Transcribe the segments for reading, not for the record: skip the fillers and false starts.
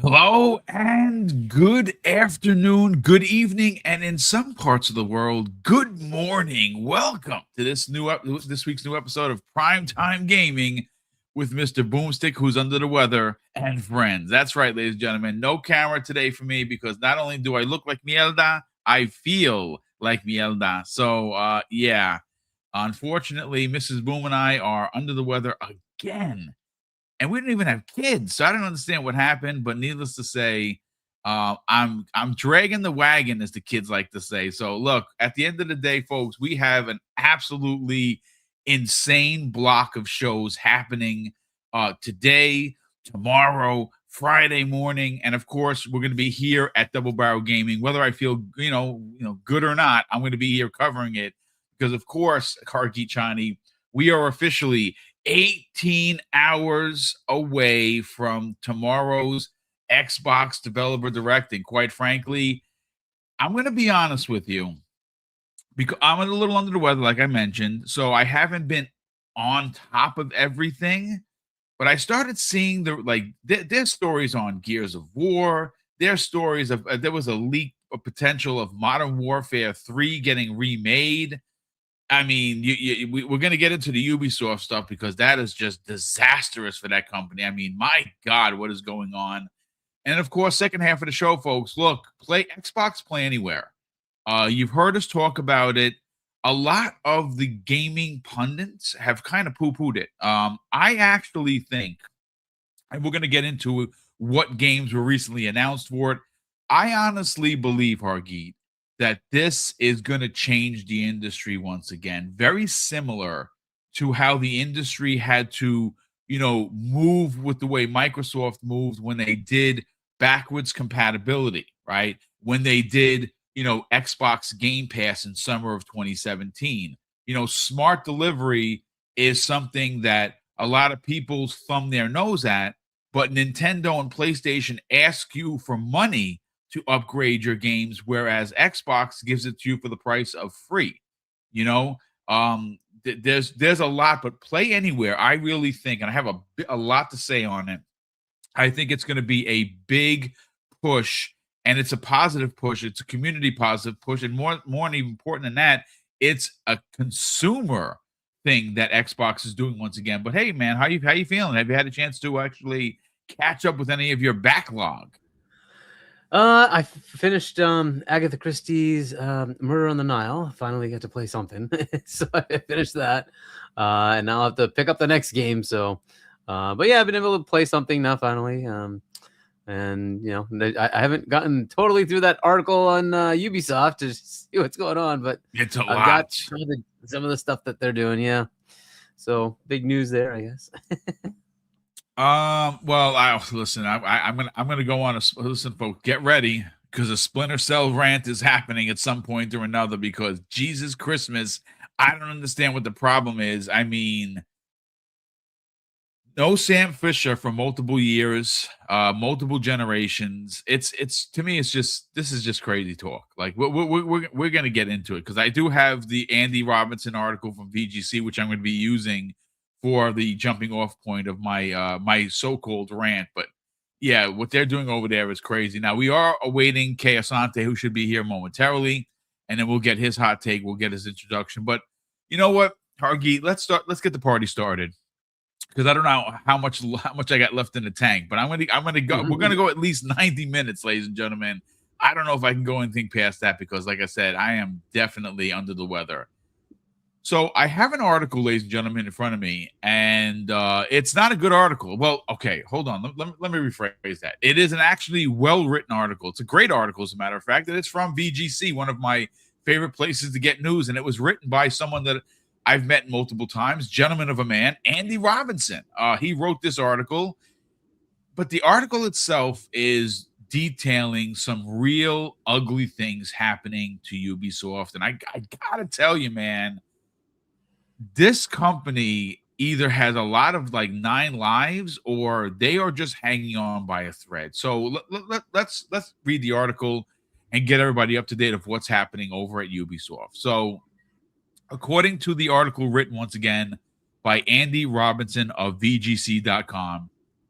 Hello and good afternoon, good evening, and in some parts of the world, good morning. Welcome to this week's new episode of Primetime Gaming with Mr. Boomstick, who's under the weather, and friends. That's right, ladies and gentlemen. No camera today for me because not only do I look like mierda, I feel like mierda. So, yeah. Unfortunately, Mrs. Boom and I are under the weather again, and we didn't even have kids, so I don't understand what happened. But needless to say, I'm dragging the wagon, as the kids like to say. So look, at the end of the day, folks, we have an absolutely insane block of shows happening today, tomorrow, Friday morning, and of course, we're going to be here at Double Barrel Gaming. Whether I feel good or not, I'm going to be here covering it because, of course, Kargi Chani, we are officially 18 hours away from tomorrow's Xbox Developer Direct. And quite frankly, I'm going to be honest with you because I'm a little under the weather, like I mentioned. So I haven't been on top of everything, but I started seeing there's stories on Gears of War. There's stories of there was a leak of potential of Modern Warfare 3 getting remade. I mean, we're going to get into the Ubisoft stuff because that is just disastrous for that company. I mean, my God, what is going on? And of course, second half of the show, folks, look, play Xbox Play Anywhere. You've heard us talk about it. A lot of the gaming pundits have kind of poo-pooed it. I actually think, and we're going to get into what games were recently announced for it. I honestly believe, Hargeet, that this is going to change the industry once again. Very similar to how the industry had to, move with the way Microsoft moved when they did backwards compatibility, right? When they did, Xbox Game Pass in summer of 2017. Smart delivery is something that a lot of people thumb their nose at, but Nintendo and PlayStation ask you for money to upgrade your games, whereas Xbox gives it to you for the price of free. There's a lot, but Play Anywhere, I really think, and I have a lot to say on it. I think it's going to be a big push, and it's a positive push. It's a community positive push, and more and even important than that, it's a consumer thing that Xbox is doing once again. But hey, man, how you feeling? Have you had a chance to actually catch up with any of your backlog? I finished Agatha Christie's Murder on the Nile. Finally got to play something. So I finished that. And now I'll have to pick up the next game. So but yeah, I've been able to play something now finally. And I haven't gotten totally through that article on Ubisoft to see what's going on, but It's a I've lot. got some of the stuff that they're doing, yeah. So big news there, I guess. Well, listen. I'm gonna go on listen, folks. Get ready because a Splinter Cell rant is happening at some point or another. Because Jesus Christmas, I don't understand what the problem is. I mean, no Sam Fisher for multiple years, multiple generations. It's to me, this is just crazy talk. Like we're gonna get into it because I do have the Andy Robinson article from VGC, which I'm going to be using for the jumping off point of my my so-called rant. But yeah, what they're doing over there is crazy. Now we are awaiting Kay Asante, who should be here momentarily, and then we'll get his hot take. We'll get his introduction. But you know what, Hargeet, let's get the party started because I don't know how much I got left in the tank. But I'm gonna go. We're gonna go at least 90 minutes, ladies and gentlemen. I don't know if I can go anything past that because, like I said, I am definitely under the weather. So I have an article, ladies and gentlemen, in front of me, and it's not a good article. Well, okay, hold on. Let me rephrase that. It is an actually well-written article. It's a great article, as a matter of fact, and it's from VGC, one of my favorite places to get news, and it was written by someone that I've met multiple times, gentleman of a man, Andy Robinson. He wrote this article, but the article itself is detailing some real ugly things happening to Ubisoft, and I gotta tell you, man, this company either has a lot of like 9 lives or they are just hanging on by a thread. So let's read the article and get everybody up to date of what's happening over at Ubisoft. So according to the article written once again by Andy Robinson of VGC.com,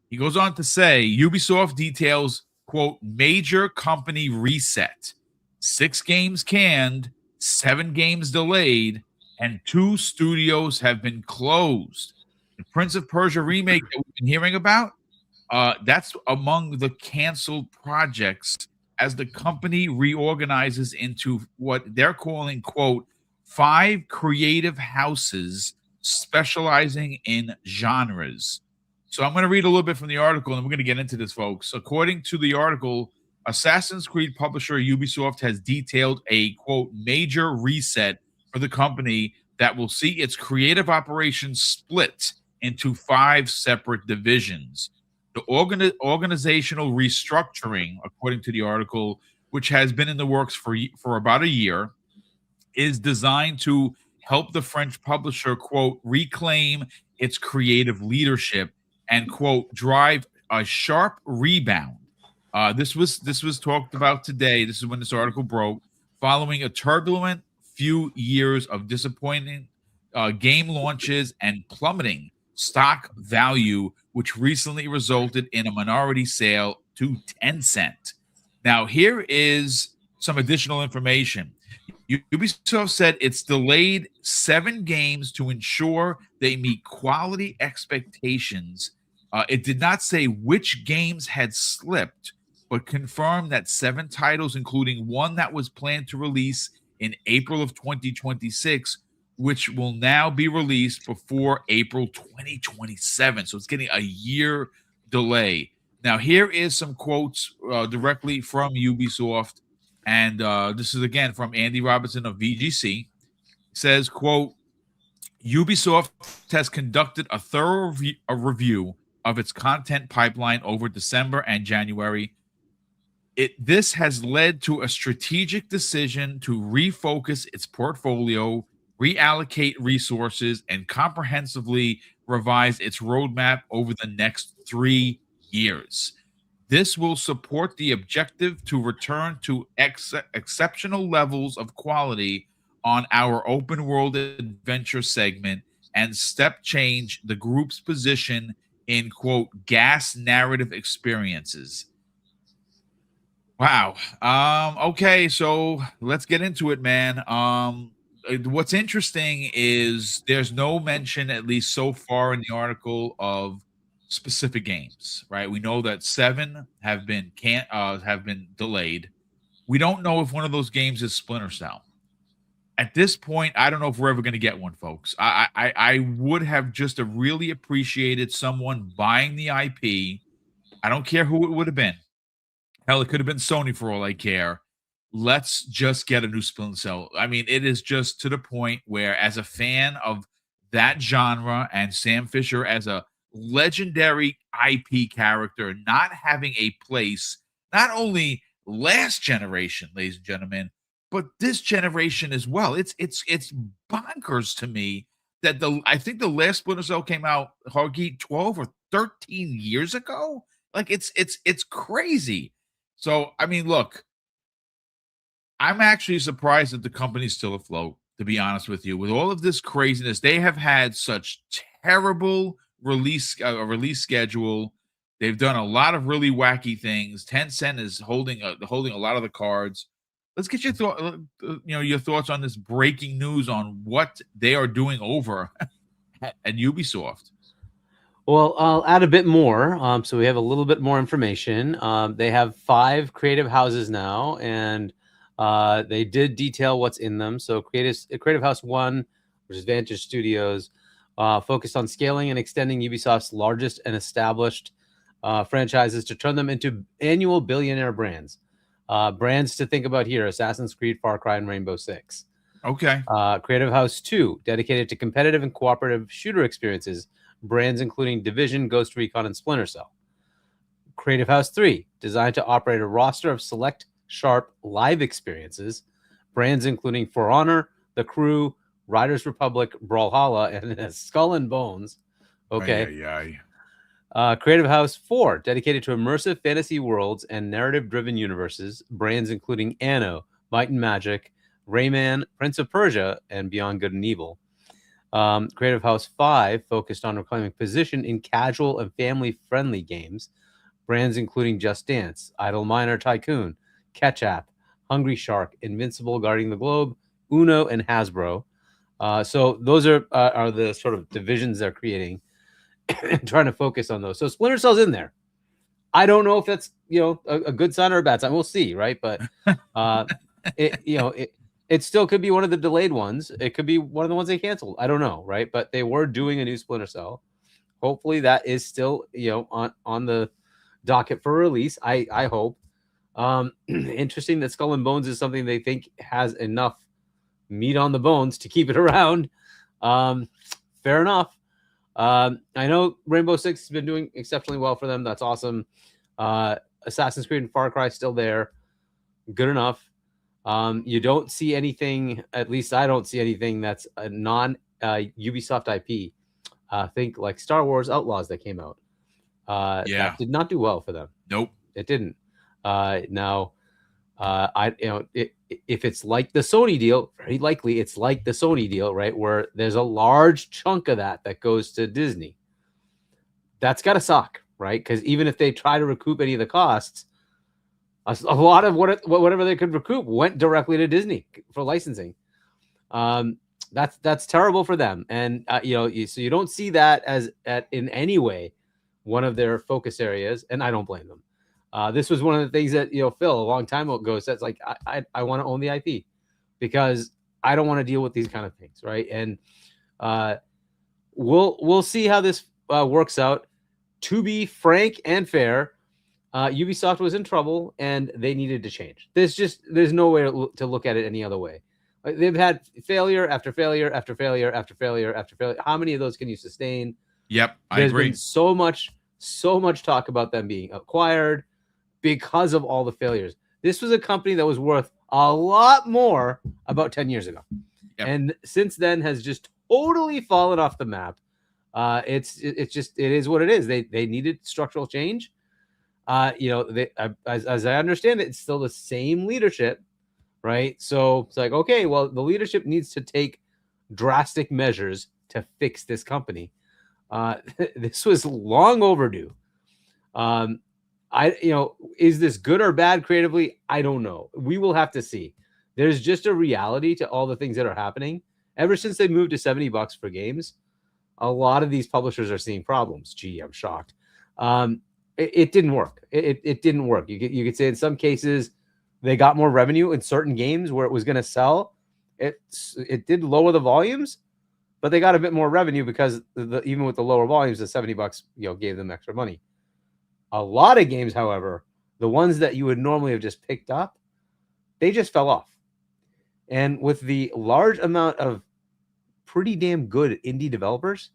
he goes on to say Ubisoft details quote, major company reset. 6 games canned, 7 games delayed, and 2 studios have been closed. The Prince of Persia remake that we've been hearing about, that's among the canceled projects as the company reorganizes into what they're calling, quote, 5 creative houses specializing in genres. So I'm going to read a little bit from the article and we're going to get into this, folks. According to the article, Assassin's Creed publisher Ubisoft has detailed a, quote, major reset for the company that will see its creative operations split into 5 separate divisions. The organizational restructuring, according to the article, which has been in the works for about a year, is designed to help the French publisher, quote, reclaim its creative leadership and, quote, drive a sharp rebound. This was talked about today. This is when this article broke, following a turbulent few years of disappointing game launches and plummeting stock value, which recently resulted in a minority sale to Tencent. Now, here is some additional information. Ubisoft said it's delayed 7 games to ensure they meet quality expectations. It did not say which games had slipped, but confirmed that 7 titles, including one that was planned to release in April of 2026, which will now be released before April 2027. So it's getting a year delay. Now, here is some quotes directly from Ubisoft. And this is again from Andy Robinson of VGC. It says, quote, Ubisoft has conducted a thorough review of its content pipeline over December and January. This has led to a strategic decision to refocus its portfolio, reallocate resources, and comprehensively revise its roadmap over the next 3 years. This will support the objective to return to exceptional levels of quality on our open world adventure segment and step change the group's position in, quote, gas narrative experiences. Wow. Okay, so let's get into it, man. What's interesting is there's no mention, at least so far in the article, of specific games, right? We know that 7 have been delayed. We don't know if one of those games is Splinter Cell. At this point, I don't know if we're ever going to get one, folks. I would have just really appreciated someone buying the IP. I don't care who it would have been. Hell, it could have been Sony for all I care. Let's just get a new Splinter Cell. I mean, it is just to the point where, as a fan of that genre and Sam Fisher as a legendary IP character, not having a place, not only last generation, ladies and gentlemen, but this generation as well. It's bonkers to me that I think the last Splinter Cell came out, Hargeet, 12 or 13 years ago. Like it's crazy. So, I mean, look, I'm actually surprised that the company's still afloat, to be honest with you. With all of this craziness, they have had such terrible release schedule. They've done a lot of really wacky things. Tencent is holding a lot of the cards. Let's get your thoughts on this breaking news on what they are doing over at Ubisoft. Well, I'll add a bit more. So we have a little bit more information. They have 5 creative houses now, and they did detail what's in them. So Creative House 1, which is Vantage Studios, focused on scaling and extending Ubisoft's largest and established franchises to turn them into annual billionaire brands. Brands to think about here: Assassin's Creed, Far Cry, and Rainbow Six. Okay. Creative House 2, dedicated to competitive and cooperative shooter experiences. Brands including Division, Ghost Recon, and Splinter Cell. Creative House 3, designed to operate a roster of select, sharp live experiences. Brands including For Honor, The Crew, Riders Republic, Brawlhalla, and Skull and Bones. Okay. Creative House 4, dedicated to immersive fantasy worlds and narrative-driven universes. Brands including Anno, Might and Magic, Rayman, Prince of Persia, and Beyond Good and Evil. Creative House 5 focused on reclaiming position in casual and family-friendly games. Brands including Just Dance, Idle Miner Tycoon, Ketchup, Hungry Shark, Invincible Guarding the Globe, Uno, and Hasbro. So those are the sort of divisions they're creating and trying to focus on those. So Splinter Cell's in there. I don't know if that's a good sign or a bad sign. We'll see, right? But it still could be one of the delayed ones. It could be one of the ones they canceled. I don't know, right? But they were doing a new Splinter Cell. Hopefully that is still on the docket for release. I hope. Interesting that Skull and Bones is something they think has enough meat on the bones to keep it around. Fair enough. I know Rainbow Six has been doing exceptionally well for them. That's awesome. Assassin's Creed and Far Cry still there. Good enough. You don't see anything, at least I don't see anything that's a non Ubisoft IP. Think like Star Wars Outlaws that came out. That did not do well for them. Nope. It didn't. Now, if it's like the Sony deal, very likely it's like the Sony deal, right? Where there's a large chunk of that goes to Disney. That's got to suck, right? Because even if they try to recoup any of the costs, a lot of whatever they could recoup went directly to Disney for licensing. That's terrible for them. And so you don't see that as in any way one of their focus areas, and I don't blame them. This was one of the things that Phil a long time ago said, like I want to own the IP because I don't want to deal with these kind of things, right? And we'll see how this works out. To be frank and fair, Ubisoft was in trouble and they needed to change. There's no way to look at it any other way. They've had failure after failure after failure after failure after failure. How many of those can you sustain? Yep, I agree. There's been so much talk about them being acquired because of all the failures. This was a company that was worth a lot more about 10 years ago. Yep. And since then has just totally fallen off the map. It is what it is. They needed structural change. As I understand it, it's still the same leadership, right? So it's like, okay, well, the leadership needs to take drastic measures to fix this company. This was long overdue. Is this good or bad creatively? I don't know. We will have to see. There's just a reality to all the things that are happening. Ever since they moved to $70 for games, a lot of these publishers are seeing problems. Gee, I'm shocked. It didn't work. It didn't work. You could say in some cases they got more revenue in certain games where it was going to sell. It did lower the volumes, but they got a bit more revenue because even with the lower volumes, the $70 gave them extra money. A lot of games, however, the ones that you would normally have just picked up, they just fell off. And with the large amount of pretty damn good indie developers,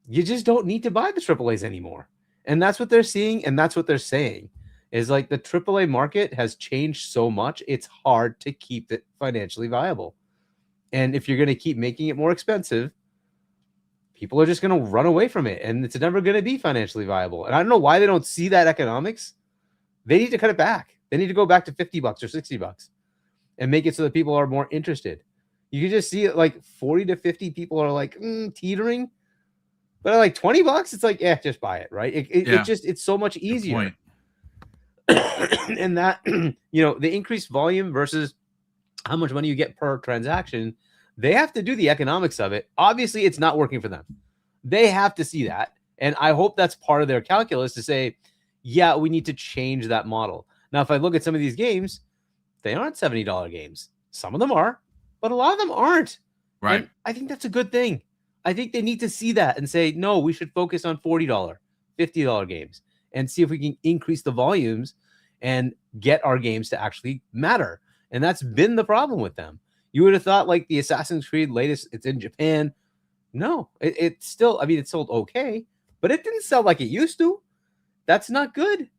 you just don't need to buy the AAAs anymore. And that's what they're seeing, and that's what they're saying, is like the AAA market has changed so much, it's hard to keep it financially viable. And if you're going to keep making it more expensive, people are just going to run away from it, and it's never going to be financially viable. And I don't know why they don't see that economics. They need to cut it back. They need to go back to $50 or $60 and make it so that people are more interested. You can just see it like 40 to 50 people are like teetering, but at like $20, it's like, just buy it, right? It's so much easier. And that, the increased volume versus how much money you get per transaction, they have to do the economics of it. Obviously, it's not working for them. They have to see that. And I hope that's part of their calculus to say, yeah, we need to change that model. Now, if I look at some of these games, they aren't $70 games. Some of them are, but a lot of them aren't. Right. And I think that's a good thing. I think they need to see that and say, no, we should focus on $40, $50 games and see if we can increase the volumes and get our games to actually matter. And that's been the problem with them. You would have thought like the Assassin's Creed latest, it's in Japan. No, it's still, it sold okay, but it didn't sell like it used to. That's not good.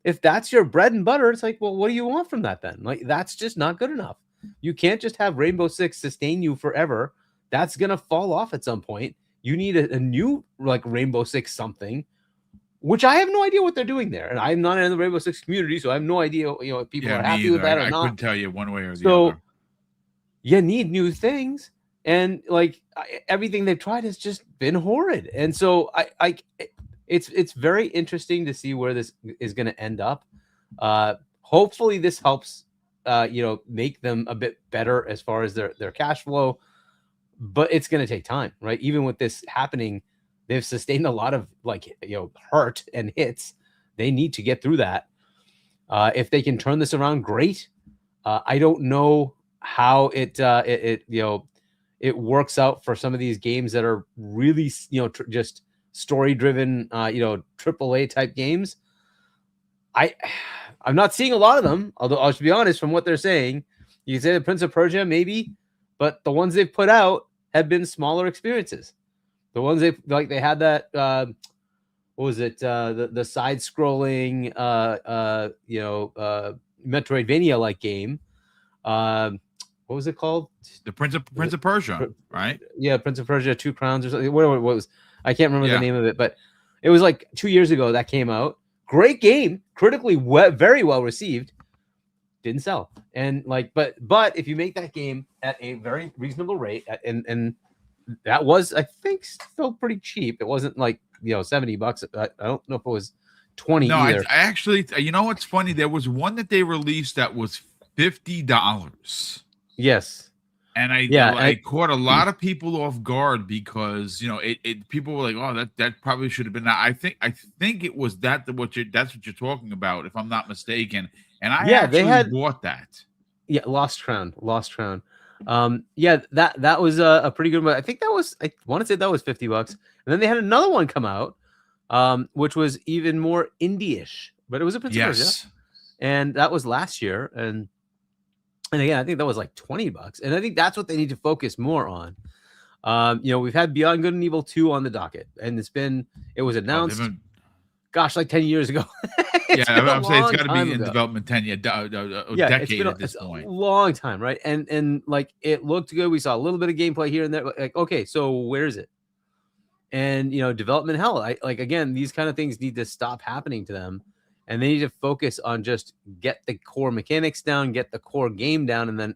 If that's your bread and butter, it's like, well, what do you want from that then? Like, that's just not good enough. You can't just have Rainbow Six sustain you forever. That's going to fall off at some point. You need a new like Rainbow Six something, which I have no idea what they're doing there. And I'm not in the Rainbow Six community, so I have no idea, if people are happy with that or not. I couldn't tell you one way or the other. You need new things. And like everything they've tried has just been horrid. And so it's very interesting to see where this is going to end up. Hopefully this helps make them a bit better as far as their cash flow, but it's going to take time, right? Even with this happening, they've sustained a lot of hurt and hits. They need to get through that. If they can turn this around, great. I don't know how it works out for some of these games that are really just story driven AAA type games. I'm not seeing a lot of them, although I'll be honest, from what they're saying, you can say the Prince of Persia maybe, but the ones they've put out have been smaller experiences. The ones they had that what was it, the side scrolling Metroidvania like game. What was it called? The Prince of Persia, right? Yeah, Prince of Persia, Two Crowns or something. Whatever it was, I can't remember the name of it, but it was like 2 years ago that came out. Great game, critically very well received. Didn't sell, and but if you make that game at a very reasonable rate, and that was, I think, still pretty cheap. It wasn't like $70. I don't know if it was 20 either. I actually, you know what's funny? There was one that they released that was $50. Yes. And I caught a lot of people off guard because people were like, "Oh, that probably should have been that." I think it was that's what you're talking about, if I'm not mistaken. And I actually bought that. Yeah, Lost Crown. That was a pretty good one. I think I want to say that was $50, and then they had another one come out, which was even more indie-ish, but it was a Prince of Persia, and that was last year, and again, I think that was like $20, and I think that's what they need to focus more on. We've had Beyond Good and Evil 2 on the docket, and it was announced, like 10 years ago. I'm saying it's got to be in development 10 years, decade at this point. A long time, right? And it looked good. We saw a little bit of gameplay here and there. Like, okay, so where is it? And development hell. Again, these kind of things need to stop happening to them. And they need to focus on just get the core mechanics down, get the core game down, and then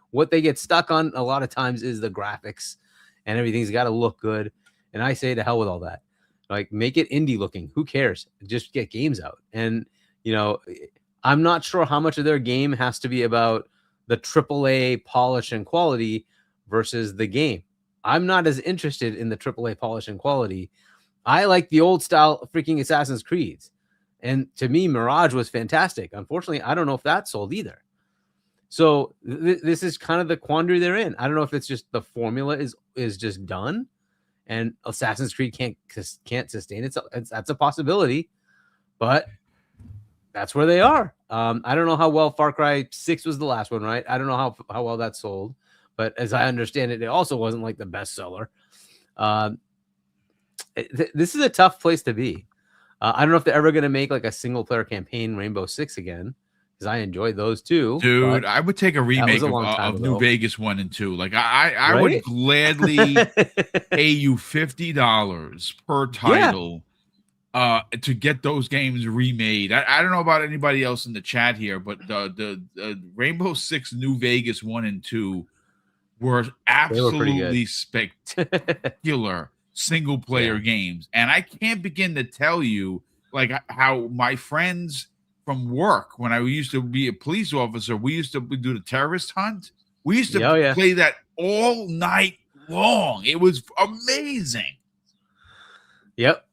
what they get stuck on a lot of times is the graphics, and everything's got to look good. And I say to hell with all that. Make it indie looking. Who cares? Just get games out. And I'm not sure how much of their game has to be about the AAA polish and quality versus the game. I'm not as interested in the AAA polish and quality. I like the old style freaking Assassin's Creeds. And to me, Mirage was fantastic. Unfortunately, I don't know if that sold either. So this is kind of the quandary they're in. I don't know if it's just the formula is just done, and Assassin's Creed can't sustain it. That's a possibility, but that's where they are. I don't know how well Far Cry 6 was the last one, right? I don't know how well that sold, but as I understand it, it also wasn't like the bestseller. This is a tough place to be. I don't know if they're ever going to make like a single player campaign Rainbow Six again, because I enjoyed those too. Dude, I would take a remake of New Vegas 1 and 2. Like I would gladly pay you $50 per title to get those games remade. I don't know about anybody else in the chat here, but the Rainbow Six New Vegas 1 and 2 were absolutely spectacular single player games. And I can't begin to tell you like how my friends from work, when I used to be a police officer, we used to do the terrorist hunt. We used to play that all night long. It was amazing. Yep.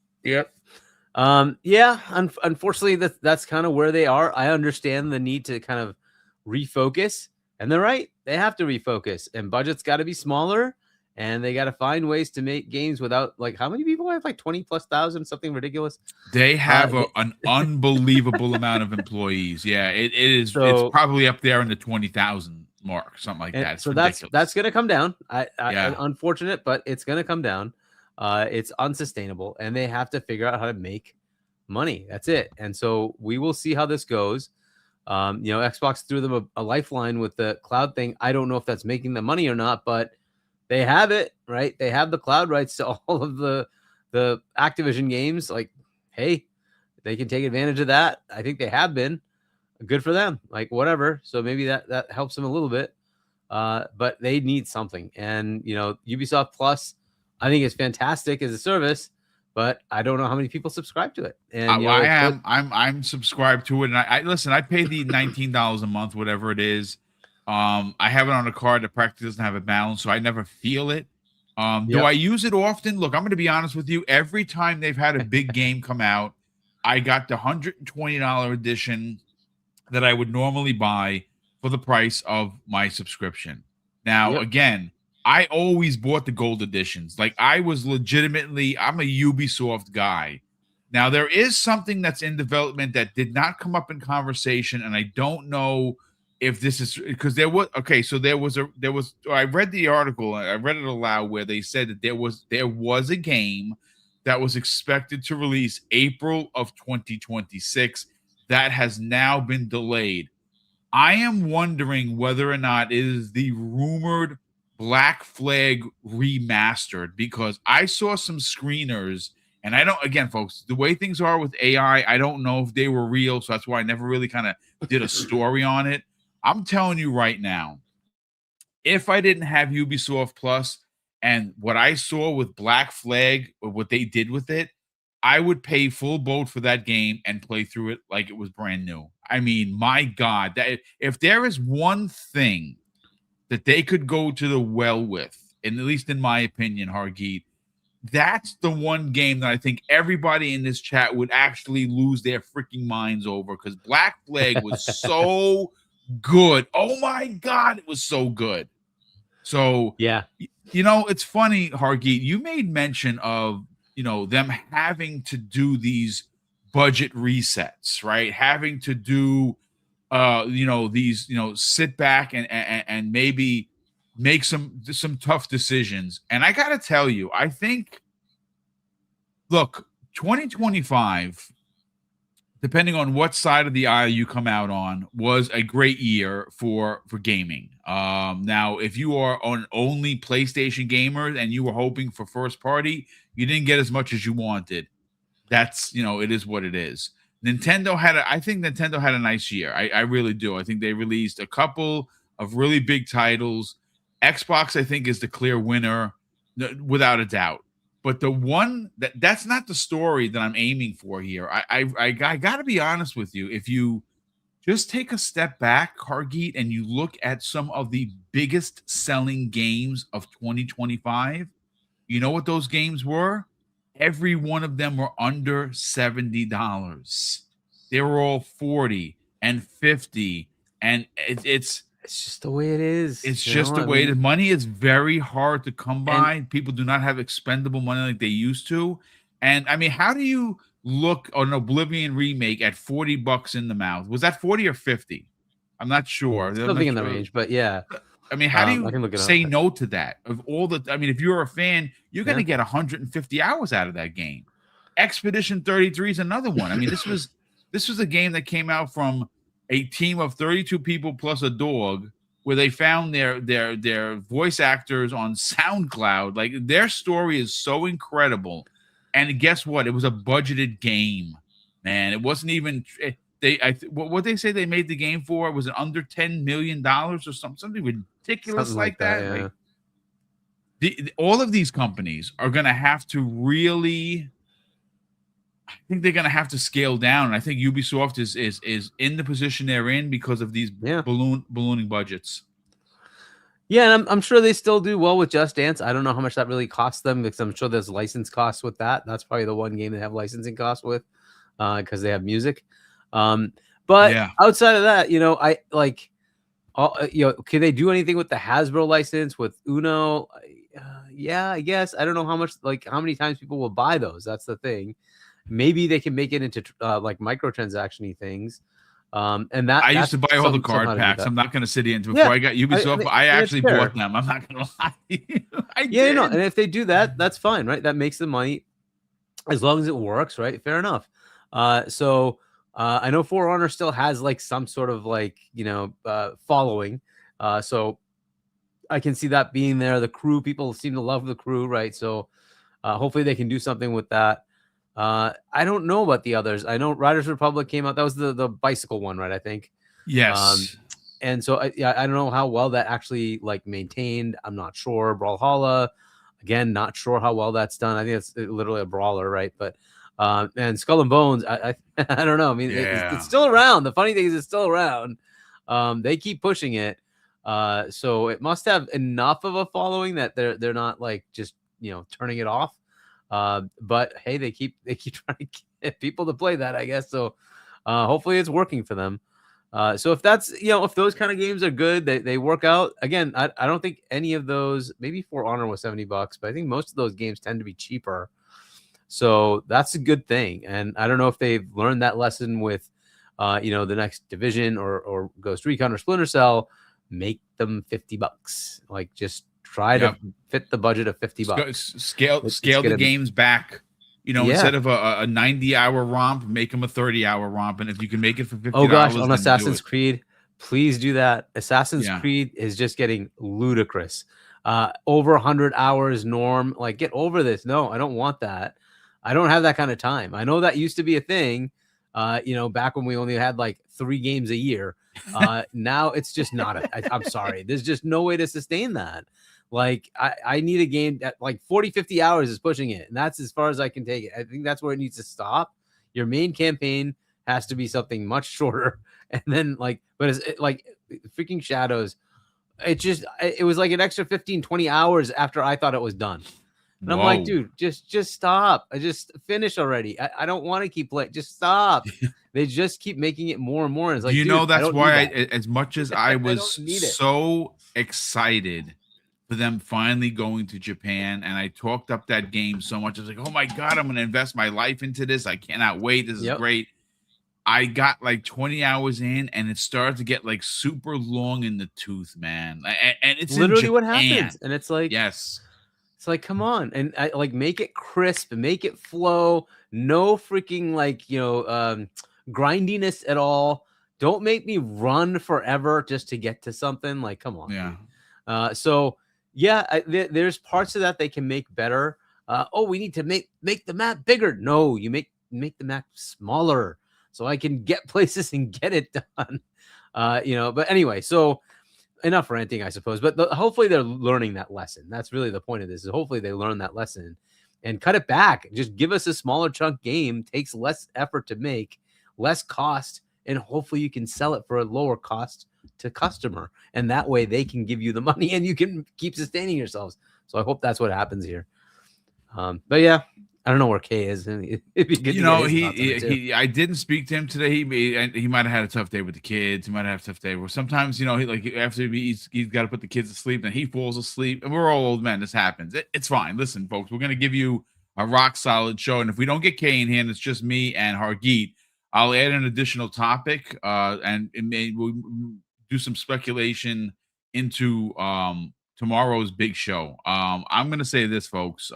Unfortunately, that's kind of where they are. I understand the need to kind of refocus, and they're right. They have to refocus, and budget's got to be smaller, and they got to find ways to make games without, like, how many people have, like 20,000+, something ridiculous? They have an unbelievable amount of employees. Yeah, it is. It's probably up there in the 20,000 mark, something like that. So that's going to come down. Unfortunate, but it's going to come down. It's unsustainable, and they have to figure out how to make money. That's it. And so we will see how this goes. Xbox threw them a lifeline with the cloud thing. I don't know if that's making them money or not, but they have it, right? They have the cloud rights to all of the Activision games. Like, hey, they can take advantage of that. I think they have been. Good for them. Like, whatever. So maybe that helps them a little bit. But they need something. And Ubisoft Plus, I think it's fantastic as a service, but I don't know how many people subscribe to it. And you know, I am. I'm subscribed to it, and I listen. I pay the $19 a month, whatever it is. I have it on a card that practically doesn't have a balance, so I never feel it. Do Yep. I use it often? Look, I'm going to be honest with you. Every time they've had a big game come out, I got the $120 edition that I would normally buy for the price of my subscription. Now, Yep. again, I always bought the gold editions. Like I'm a Ubisoft guy. Now, there is something that's in development that did not come up in conversation, and I don't know if this is because there was I read the article, I read it aloud where they said that there was a game that was expected to release April of 2026 that has now been delayed. I am wondering whether or not it is the rumored Black Flag remastered, because I saw some screeners, and I don't, again, folks, the way things are with AI, I don't know if they were real. So that's why I never really kind of did a story on it. I'm telling you right now, if I didn't have Ubisoft Plus and what I saw with Black Flag or what they did with it, I would pay full boat for that game and play through it like it was brand new. I mean, my God, that if there is one thing that they could go to the well with, and at least in my opinion, Hargeet, that's the one game that I think everybody in this chat would actually lose their freaking minds over, because Black Flag was so good. Oh my God, it was so good. So, Yeah. you know, it's funny, Hargeet, you made mention of, you know, them having to do these budget resets, right? Having to do, you know, these, you know, sit back and maybe make some tough decisions. And I got to tell you, I think, look, 2025, depending on what side of the aisle you come out on, was a great year for gaming. Now, if you are on only PlayStation gamers and you were hoping for first party, you didn't get as much as you wanted. That's, you know, it is what it is. I think Nintendo had a nice year. I really do. I think they released a couple of really big titles. Xbox, I think, is the clear winner, without a doubt. But the one that's not the story that I'm aiming for here. I got to be honest with you. If you just take a step back, Hargeet, and you look at some of the biggest selling games of 2025, you know what those games were? Every one of them were under $70. They were all 40 and 50, and it's just the way it is. It's just the way the money is very hard to come by. People do not have expendable money like they used to. And I mean, how do you look on an Oblivion remake at $40 in the mouth? Was that 40 or 50? I'm not sure. Something in the range, but yeah. I mean, how do you say no to that? I mean, if you're a fan, you're going to get 150 hours out of that game. Expedition 33 is another one. I mean, this was a game that came out from a team of 32 people plus a dog, where they found their voice actors on SoundCloud. Like, their story is so incredible. And guess what? It was a budgeted game, man. It wasn't even what they say they made the game for. Was it under $10 million or something ridiculous like that? Yeah. Like, all of these companies are going to have to really, I think they're going to have to scale down. And I think Ubisoft is in the position they're in because of these ballooning budgets. Yeah, and I'm sure they still do well with Just Dance. I don't know how much that really costs them, because I'm sure there's license costs with that. That's probably the one game they have licensing costs with, because they have music. But outside of that, you know, I like, you know, can they do anything with the Hasbro license with Uno? Yeah, I guess. I don't know how many times people will buy those. That's the thing. Maybe they can make it into like microtransaction-y things. And that I used to buy all the card packs. I'm not going to sit into before I got Ubisoft. I actually bought them. I'm not going to lie to you. No. And if they do that, that's fine, right? That makes the money, as long as it works, right? Fair enough. So I know For Honor still has like some sort of like, you know, following. So I can see that being there. The crew, people seem to love the crew, right? So hopefully they can do something with that. I don't know about the others. I know Riders Republic came out. That was the bicycle one, right? I think. Yes. And so I don't know how well that actually like maintained. I'm not sure. Brawlhalla, Again, not sure how well that's done. I think it's literally a brawler, right? But and Skull and Bones, I I don't know. I mean, it's still around. The funny thing is, it's still around. They keep pushing it, so it must have enough of a following that they're not like just turning it off. But hey, they keep trying to get people to play that, I guess. So hopefully it's working for them. So if that's if those kind of games are good, they work out. Again, I don't think any of those. Maybe For Honor was $70, but I think most of those games tend to be cheaper. So that's a good thing. And I don't know if they've learned that lesson with, the next Division or Ghost Recon or Splinter Cell. Make them $50. Like just try to fit the budget of $50. Scale the games back. Instead of a 90-hour romp, make them a 30-hour romp. And if you can make it for $50, oh gosh, on Assassin's Creed, please do that. Assassin's Creed is just getting ludicrous. Over 100 hours norm. Like, get over this. No, I don't want that. I don't have that kind of time. I know that used to be a thing, back when we only had like 3 games a year. Now it's just not. I'm sorry. There's just no way to sustain that. Like, I need a game that like 40, 50 hours is pushing it. And that's as far as I can take it. I think that's where it needs to stop. Your main campaign has to be something much shorter. And then but it's like freaking Shadows. It was like an extra 15, 20 hours after I thought it was done. And I'm like, dude, just stop. I just finish already. I don't want to keep playing. Just stop. They just keep making it more and more. And it's like, that's why as much as I was so excited for them finally going to Japan, and I talked up that game so much. I was like, oh my God, I'm going to invest my life into this. I cannot wait. This is great. I got like 20 hours in, and it started to get like super long in the tooth, man. And it's literally what happens. And it's like, yes. It's like, come on, and make it crisp, make it flow. No freaking grindiness at all. Don't make me run forever just to get to something. Like, come on. Yeah. So yeah, there's parts of that they can make better. We need to make the map bigger. No, you make the map smaller so I can get places and get it done. But anyway, so. Enough ranting, I suppose, but hopefully they're learning that lesson. That's really the point of this, is hopefully they learn that lesson and cut it back. Just give us a smaller chunk game, takes less effort to make, less cost, and hopefully you can sell it for a lower cost to customer. And that way they can give you the money and you can keep sustaining yourselves. So I hope that's what happens here. But yeah, I don't know where Kay is. It'd be good. I didn't speak to him today. He might have had a tough day with the kids. He might have a tough day. Where sometimes, after he's got to put the kids to sleep, and he falls asleep. And we're all old men. This happens. It's fine. Listen, folks, we're gonna give you a rock solid show. And if we don't get Kay in here, and it's just me and Hargeet, I'll add an additional topic. And we'll do some speculation into tomorrow's big show. I'm gonna say this, folks.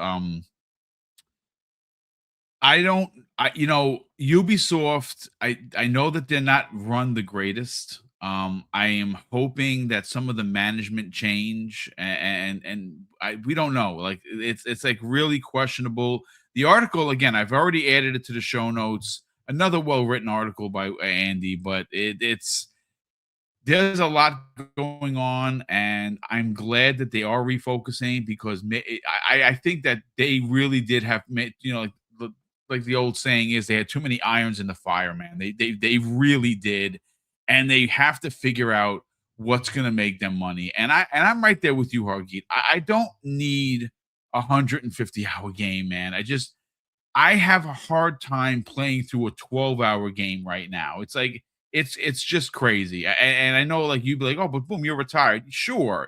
Ubisoft, I know that they're not run the greatest. I am hoping that some of the management change, and we don't know. Like, it's like really questionable. The article, again, I've already added it to the show notes. Another well-written article by Andy, but there's a lot going on, and I'm glad that they are refocusing, because I think that they really did have, like the old saying is, they had too many irons in the fire, man. They really did, and they have to figure out what's going to make them money. And I'm right there with you, Hargeet. I don't need a 150-hour game, man. I have a hard time playing through a 12-hour game right now. It's like it's just crazy. And I know, like, you'd be like, oh, but boom, you're retired. Sure,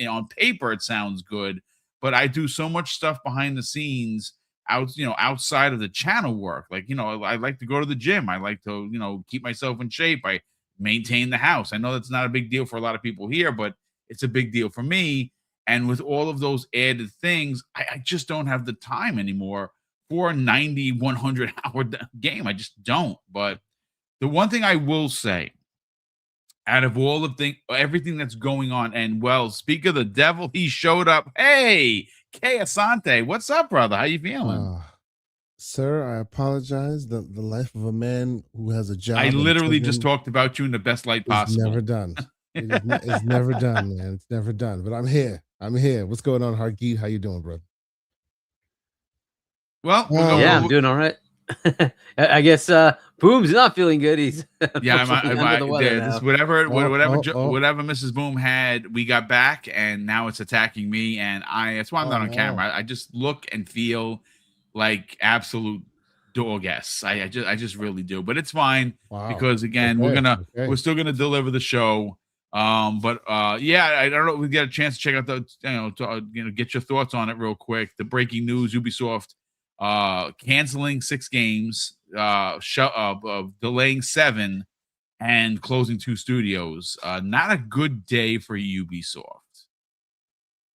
on paper it sounds good, but I do so much stuff behind the scenes outside of the channel work. Like, I like to go to the gym. I like to, keep myself in shape. I maintain the house. I know that's not a big deal for a lot of people here, but it's a big deal for me. And with all of those added things, I just don't have the time anymore for a 90, 100 hour game. I just don't. But the one thing I will say, out of all of everything that's going on, and well, speak of the devil, he showed up. Hey, Kay Asante, what's up, brother? How you feeling? Sir, I apologize. The life of a man who has a job. I literally just talked about you in the best light possible. It's never done. It's never done, man. It's never done. But I'm here. What's going on, Hargeet? How you doing, bro? Well, Yeah, I'm doing all right. I guess Boom's not feeling good. He's unfortunately under the weather now. This whatever Oh. Mrs. Boom had, we got back, and now it's attacking me, and that's why I'm not on camera. I just look and feel like absolute dog s. I just really do, but it's fine because again, we're still gonna deliver the show. But yeah, I don't know. We get a chance to check out the get your thoughts on it real quick. The breaking news: Ubisoft canceling 6 games, delaying 7, and closing 2 studios. Not a good day for Ubisoft.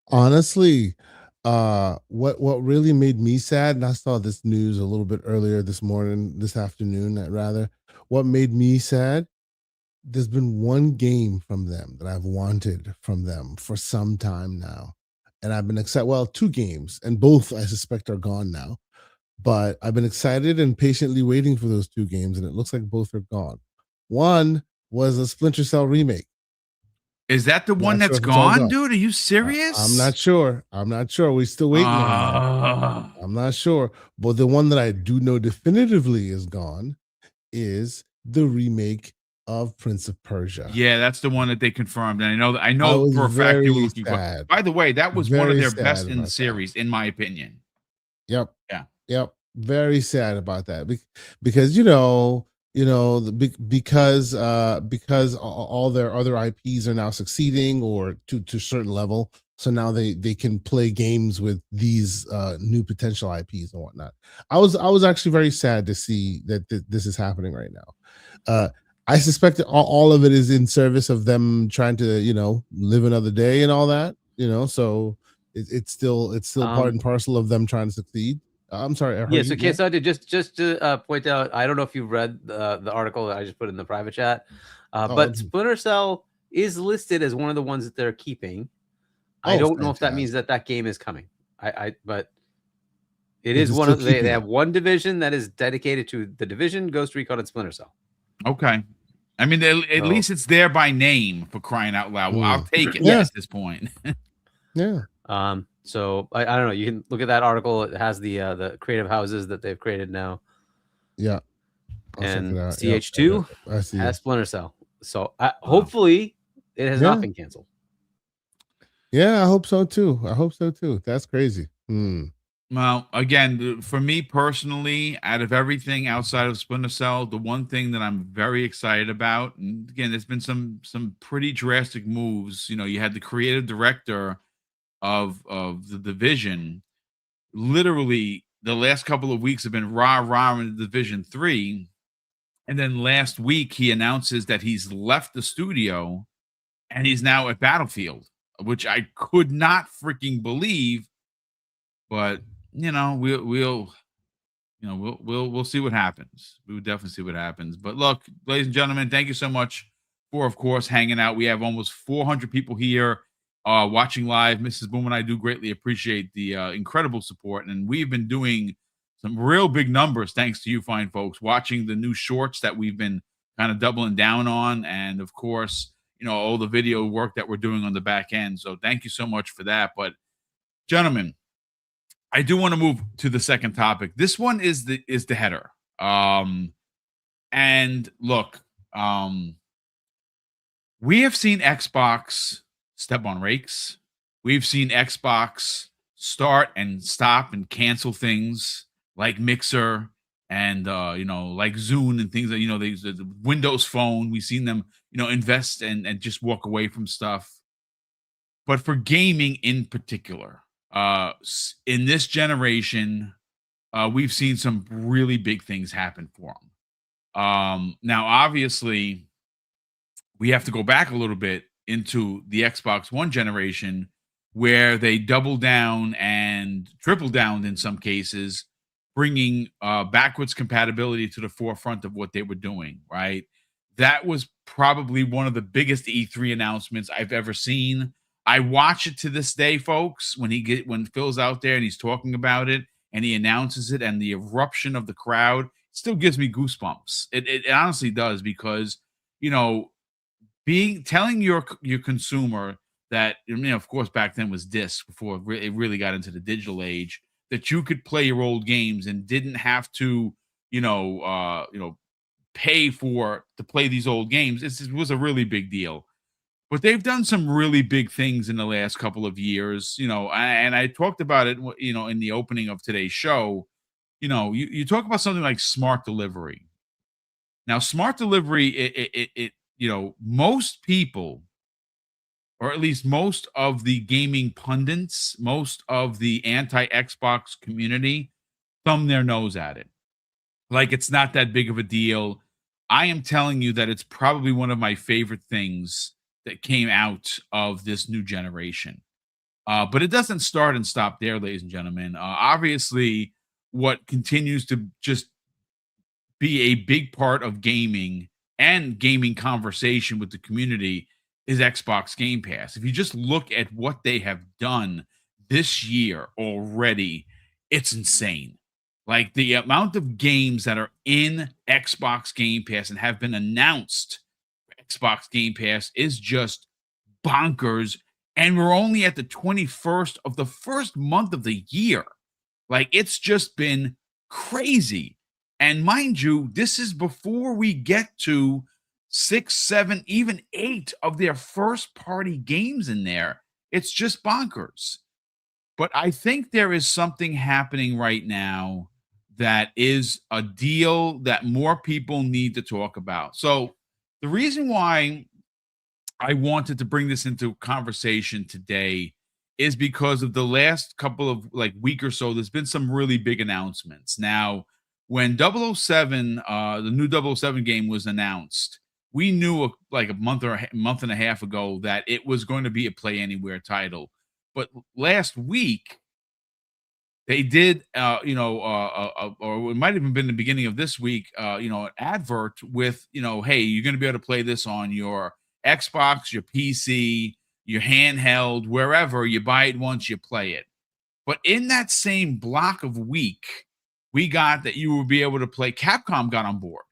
Honestly, what really made me sad, and I saw this news a little bit earlier this afternoon, rather. What made me sad? There's been one game from them that I've wanted from them for some time now, and I've been excited. Well, 2 games, and both I suspect are gone now. But I've been excited and patiently waiting for those 2 games, and it looks like both are gone. One was a Splinter Cell remake. Is that the one Not sure that's if it's all gone, gone. dude? Are you serious? I'm not sure. We're still waiting on that. I'm not sure. But the one that I do know definitively is gone is the remake of Prince of Persia. Yeah, that's the one that they confirmed, and I know for a fact they were looking for. By the way, that was one of their best in the series, in my opinion. Yep. Yeah. Yep. Very sad about that because because all their other IPs are now succeeding or to a certain level. So now they can play games with these new potential IPs and whatnot. I was actually very sad to see that this is happening right now. I suspect that all of it is in service of them trying to live another day and all that. So it's still part and parcel of them trying to succeed. I'm sorry. Yeah. So, Quesada, just to point out, I don't know if you read the article that I just put in the private chat, but Splinter Cell is listed as one of the ones that they're keeping. I don't know if that means that game is coming. But it is one of they have one division that is dedicated to the Division, Ghost Recon, and Splinter Cell. Okay. I mean, at least it's there by name, for crying out loud. Well, I'll take it at this point. Yeah. So I don't know. You can look at that article. It has the creative houses that they've created now. Yeah. And CH2 has Splinter Cell. So hopefully it has not been canceled. Yeah, I hope so too. That's crazy. Well, again, for me personally, out of everything outside of Splinter Cell, the one thing that I'm very excited about, and again, there's been some pretty drastic moves. You had the creative director of the Division. Literally, the last couple of weeks have been rah in the Division 3, and then last week he announces that he's left the studio and he's now at Battlefield, which I could not freaking believe. But we'll see what happens. We will definitely see what happens. But look, ladies and gentlemen, thank you so much for, of course, hanging out. We have almost 400 people here watching live. Mrs. Boom and I do greatly appreciate the incredible support, and we've been doing some real big numbers thanks to you fine folks watching the new shorts that we've been kind of doubling down on, and of course, all the video work that we're doing on the back end. So thank you so much for that. But gentlemen, I do want to move to the second topic. This one is the header. And look, we have seen Xbox step on rakes. We've seen Xbox start and stop and cancel things like Mixer and like Zune and things that the Windows Phone. We've seen them invest and just walk away from stuff. But for gaming in particular, in this generation, we've seen some really big things happen for them. Now, obviously, we have to go back a little bit into the Xbox One generation, where they doubled down and tripled down in some cases, bringing backwards compatibility to the forefront of what they were doing. Right, that was probably one of the biggest E3 announcements I've ever seen. I watch it to this day, folks, when Phil's out there and he's talking about it and he announces it, and the eruption of the crowd still gives me goosebumps. It honestly does, because telling your consumer that, of course, back then was disc before it really got into the digital age, that you could play your old games and didn't have to, pay to play these old games. It was a really big deal. But they've done some really big things in the last couple of years, and I talked about it, in the opening of today's show. You talk about something like smart delivery. Now, smart delivery, most people, or at least most of the gaming pundits, most of the anti-Xbox community, thumb their nose at it. Like it's not that big of a deal. I am telling you that it's probably one of my favorite things that came out of this new generation. But it doesn't start and stop there, ladies and gentlemen. Obviously, what continues to just be a big part of gaming and gaming conversation with the community is Xbox Game Pass. If you just look at what they have done this year already, it's insane. Like the amount of games that are in Xbox Game Pass and have been announced for Xbox Game Pass is just bonkers. And we're only at the 21st of the first month of the year. Like it's just been crazy. And mind you, this is before we get to 6, 7, even 8 of their first party games in there. It's just bonkers. But I think there is something happening right now that is a deal that more people need to talk about. So the reason why I wanted to bring this into conversation today is because of the last couple of week or so, there's been some really big announcements. Now, when 007, the new 007 game was announced, we knew a month and a half ago that it was going to be a Play Anywhere title. But last week, they did, or it might have even been the beginning of this week, an advert with, hey, you're going to be able to play this on your Xbox, your PC, your handheld, wherever. You buy it once, you play it. But in that same block of week, we got that you will be able to play. Capcom got on board.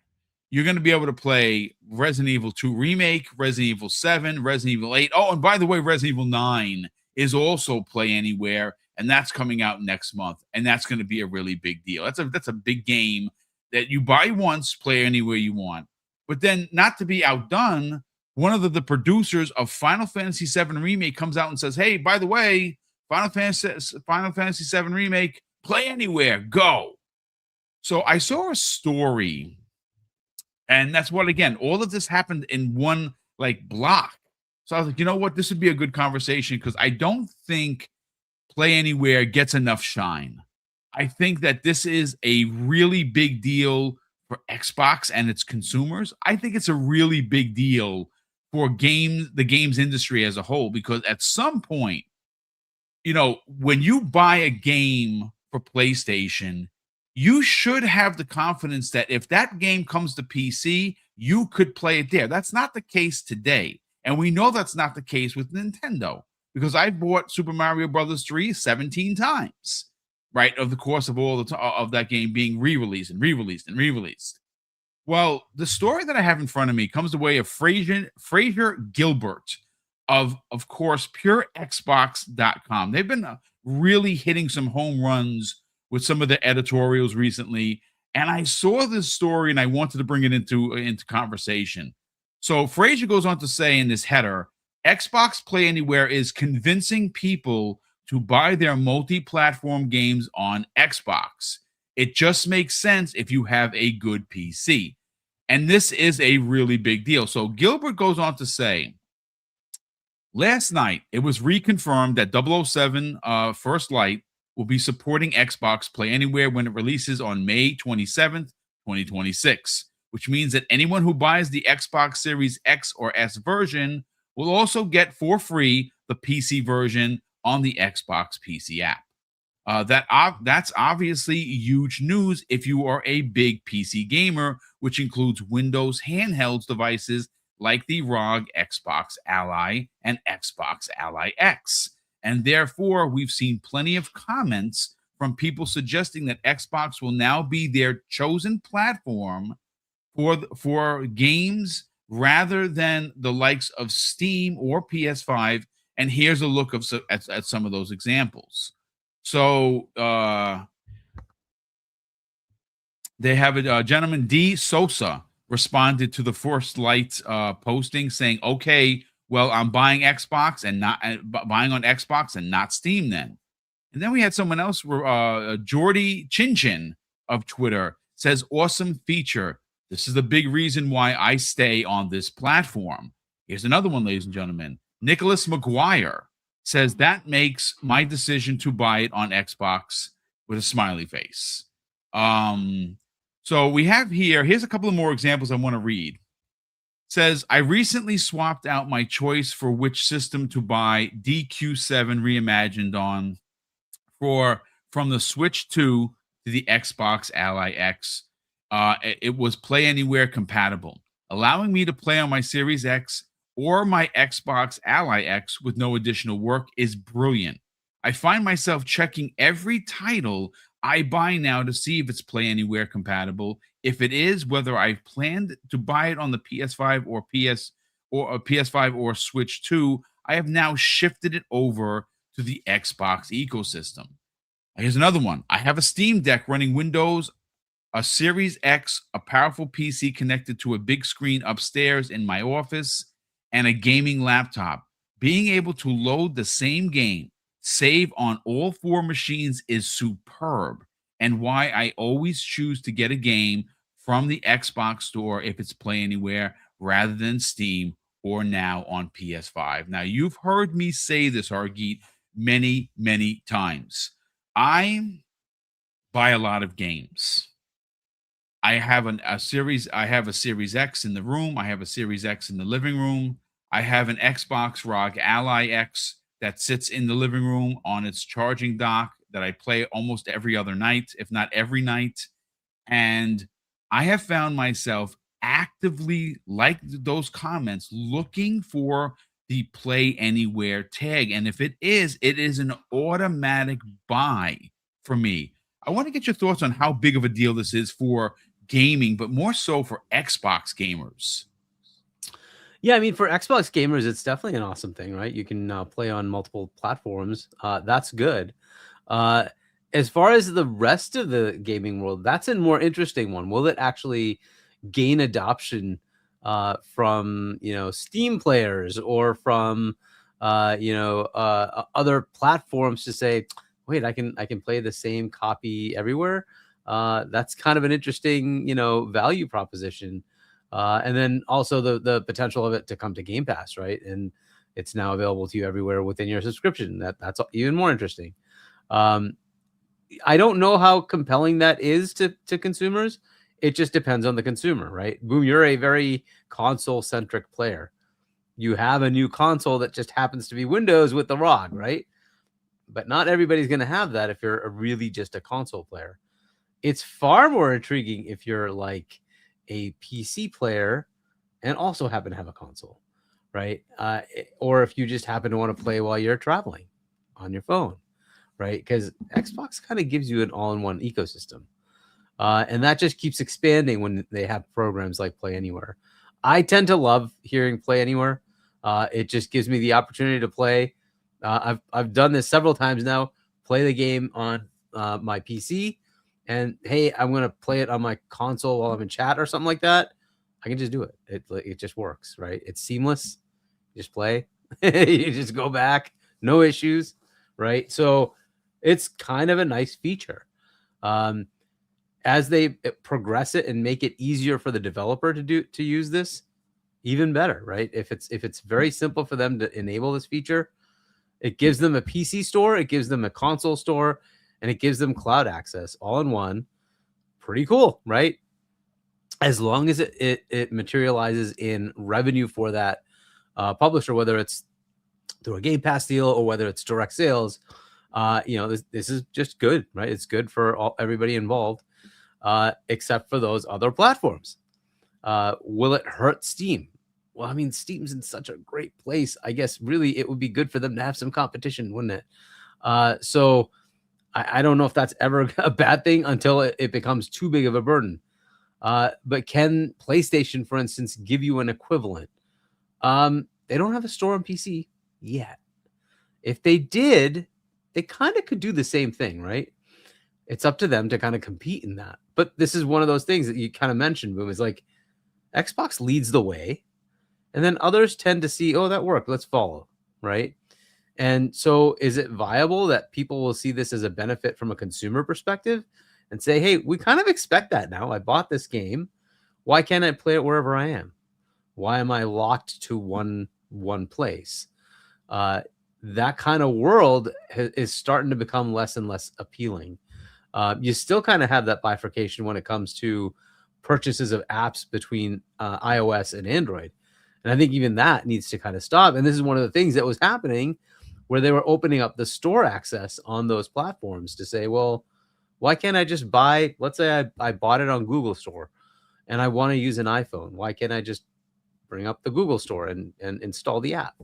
You're going to be able to play Resident Evil 2 Remake, Resident Evil 7, Resident Evil 8. Oh, and by the way, Resident Evil 9 is also Play Anywhere, and that's coming out next month, and that's going to be a really big deal. That's a big game that you buy once, play anywhere you want. But then, not to be outdone, one of the producers of Final Fantasy VII Remake comes out and says, hey, by the way, Final Fantasy VII Remake, Play Anywhere, go. So I saw a story, and that's what, again, all of this happened in one block. So I was like, you know what? This would be a good conversation because I don't think Play Anywhere gets enough shine. I think that this is a really big deal for Xbox and its consumers. I think it's a really big deal for the games industry as a whole, because at some point, when you buy a game for PlayStation, you should have the confidence that if that game comes to PC, you could play it there. That's not the case today. And we know that's not the case with Nintendo, because I bought Super Mario Brothers 3 17 times, right, of the course of all of that game being re-released and re-released and re-released. Well, the story that I have in front of me comes the way of Fraser Gilbert of course, PureXbox.com. They've been really hitting some home runs with some of the editorials recently, and I saw this story and I wanted to bring it into conversation. So Fraser goes on to say in this header, Xbox Play Anywhere is convincing people to buy their multi-platform games on Xbox. It just makes sense if you have a good PC. And this is a really big deal. So Gilbert goes on to say, last night, it was reconfirmed that 007 First Light will be supporting Xbox Play Anywhere when it releases on May 27th, 2026, which means that anyone who buys the Xbox Series X or S version will also get for free the PC version on the Xbox PC app. That's obviously huge news if you are a big PC gamer, which includes Windows handheld devices like the ROG Xbox Ally and Xbox Ally X. And therefore, we've seen plenty of comments from people suggesting that Xbox will now be their chosen platform for games rather than the likes of Steam or PS5. And here's a look at some of those examples. So they have a gentleman, D. Sosa, responded to the First Light posting saying, okay, well, I'm buying Xbox and not buying on Xbox and not Steam then. And then we had someone else, Jordy Chinchin of Twitter, says, awesome feature. This is the big reason why I stay on this platform. Here's another one, ladies and gentlemen. Nicholas McGuire says, that makes my decision to buy it on Xbox, with a smiley face. So we have here's a couple of more examples I want to read. Says, I recently swapped out my choice for which system to buy DQ7 reimagined on from the Switch 2 to the Xbox Ally X. It was Play Anywhere compatible, allowing me to play on my Series X or my Xbox Ally X with no additional work is brilliant. I find myself checking every title I buy now to see if it's Play Anywhere compatible. If it is, whether I've planned to buy it on the PS5 or PS5 or Switch 2, I have now shifted it over to the Xbox ecosystem. Here's another one. I have a Steam Deck running Windows, a Series X, a powerful PC connected to a big screen upstairs in my office, and a gaming laptop. Being able to load the same game, save on all 4 machines is superb, and why I always choose to get a game from the Xbox store if it's Play Anywhere rather than Steam or now on PS5. Now, you've heard me say this, Hargeet, many, many times. I buy a lot of games. I have a Series X in the room. I have a Series X in the living room. I have an Xbox ROG Ally X that sits in the living room on its charging dock that I play almost every other night, if not every night. And I have found myself actively, like those comments, looking for the Play Anywhere tag. And if it is an automatic buy for me. I want to get your thoughts on how big of a deal this is for gaming, but more so for Xbox gamers. Yeah, I mean, for Xbox gamers, it's definitely an awesome thing, right? You can play on multiple platforms. That's good. As far as the rest of the gaming world, that's a more interesting one. Will it actually gain adoption from Steam players or from other platforms to say, wait, I can play the same copy everywhere? That's kind of an interesting value proposition. And then also the potential of it to come to Game Pass, right? And it's now available to you everywhere within your subscription. That's even more interesting. I don't know how compelling that is to consumers. It just depends on the consumer, right? Boom, you're a very console-centric player. You have a new console that just happens to be Windows with the ROG, right? But not everybody's going to have that if you're really just a console player. It's far more intriguing if you're like a PC player and also happen to have a console, right? Or if you just happen to want to play while you're traveling on your phone, right? Because Xbox kind of gives you an all-in-one ecosystem. And that just keeps expanding when they have programs like Play Anywhere. I tend to love hearing Play Anywhere. It just gives me the opportunity to play. I've done this several times now, play the game on my PC, and hey, I'm going to play it on my console while I'm in chat or something like that. I can just do it. It just works, right? It's seamless. You just play. You just go back. No issues, right? So it's kind of a nice feature. As they progress it and make it easier for the developer to use this, even better, right? If it's very simple for them to enable this feature, it gives them a PC store, it gives them a console store, and it gives them cloud access all in one. Pretty cool, right? As long as it materializes in revenue for that publisher, whether it's through a Game Pass deal or whether it's direct sales, this is just good, right? It's good for everybody involved, except for those other platforms. Will it hurt Steam? Well, I mean, Steam's in such a great place. I guess really it would be good for them to have some competition, wouldn't it? So I don't know if that's ever a bad thing until it becomes too big of a burden. But can PlayStation, for instance, give you an equivalent? They don't have a store on PC yet. If they did, they kind of could do the same thing, right? It's up to them to kind of compete in that. But this is one of those things that you kind of mentioned, Boom, is like Xbox leads the way, and then others tend to see, oh, that worked, let's follow, right? And so is it viable that people will see this as a benefit from a consumer perspective and say, hey, we kind of expect that now. I bought this game. Why can't I play it wherever I am? Why am I locked to one place? That kind of world is starting to become less and less appealing. You still kind of have that bifurcation when it comes to purchases of apps between iOS and Android. And I think even that needs to kind of stop. And this is one of the things that was happening where they were opening up the store access on those platforms to say, well, why can't I just buy, let's say I bought it on Google Store and I want to use an iPhone. Why can't I just bring up the Google Store and install the app?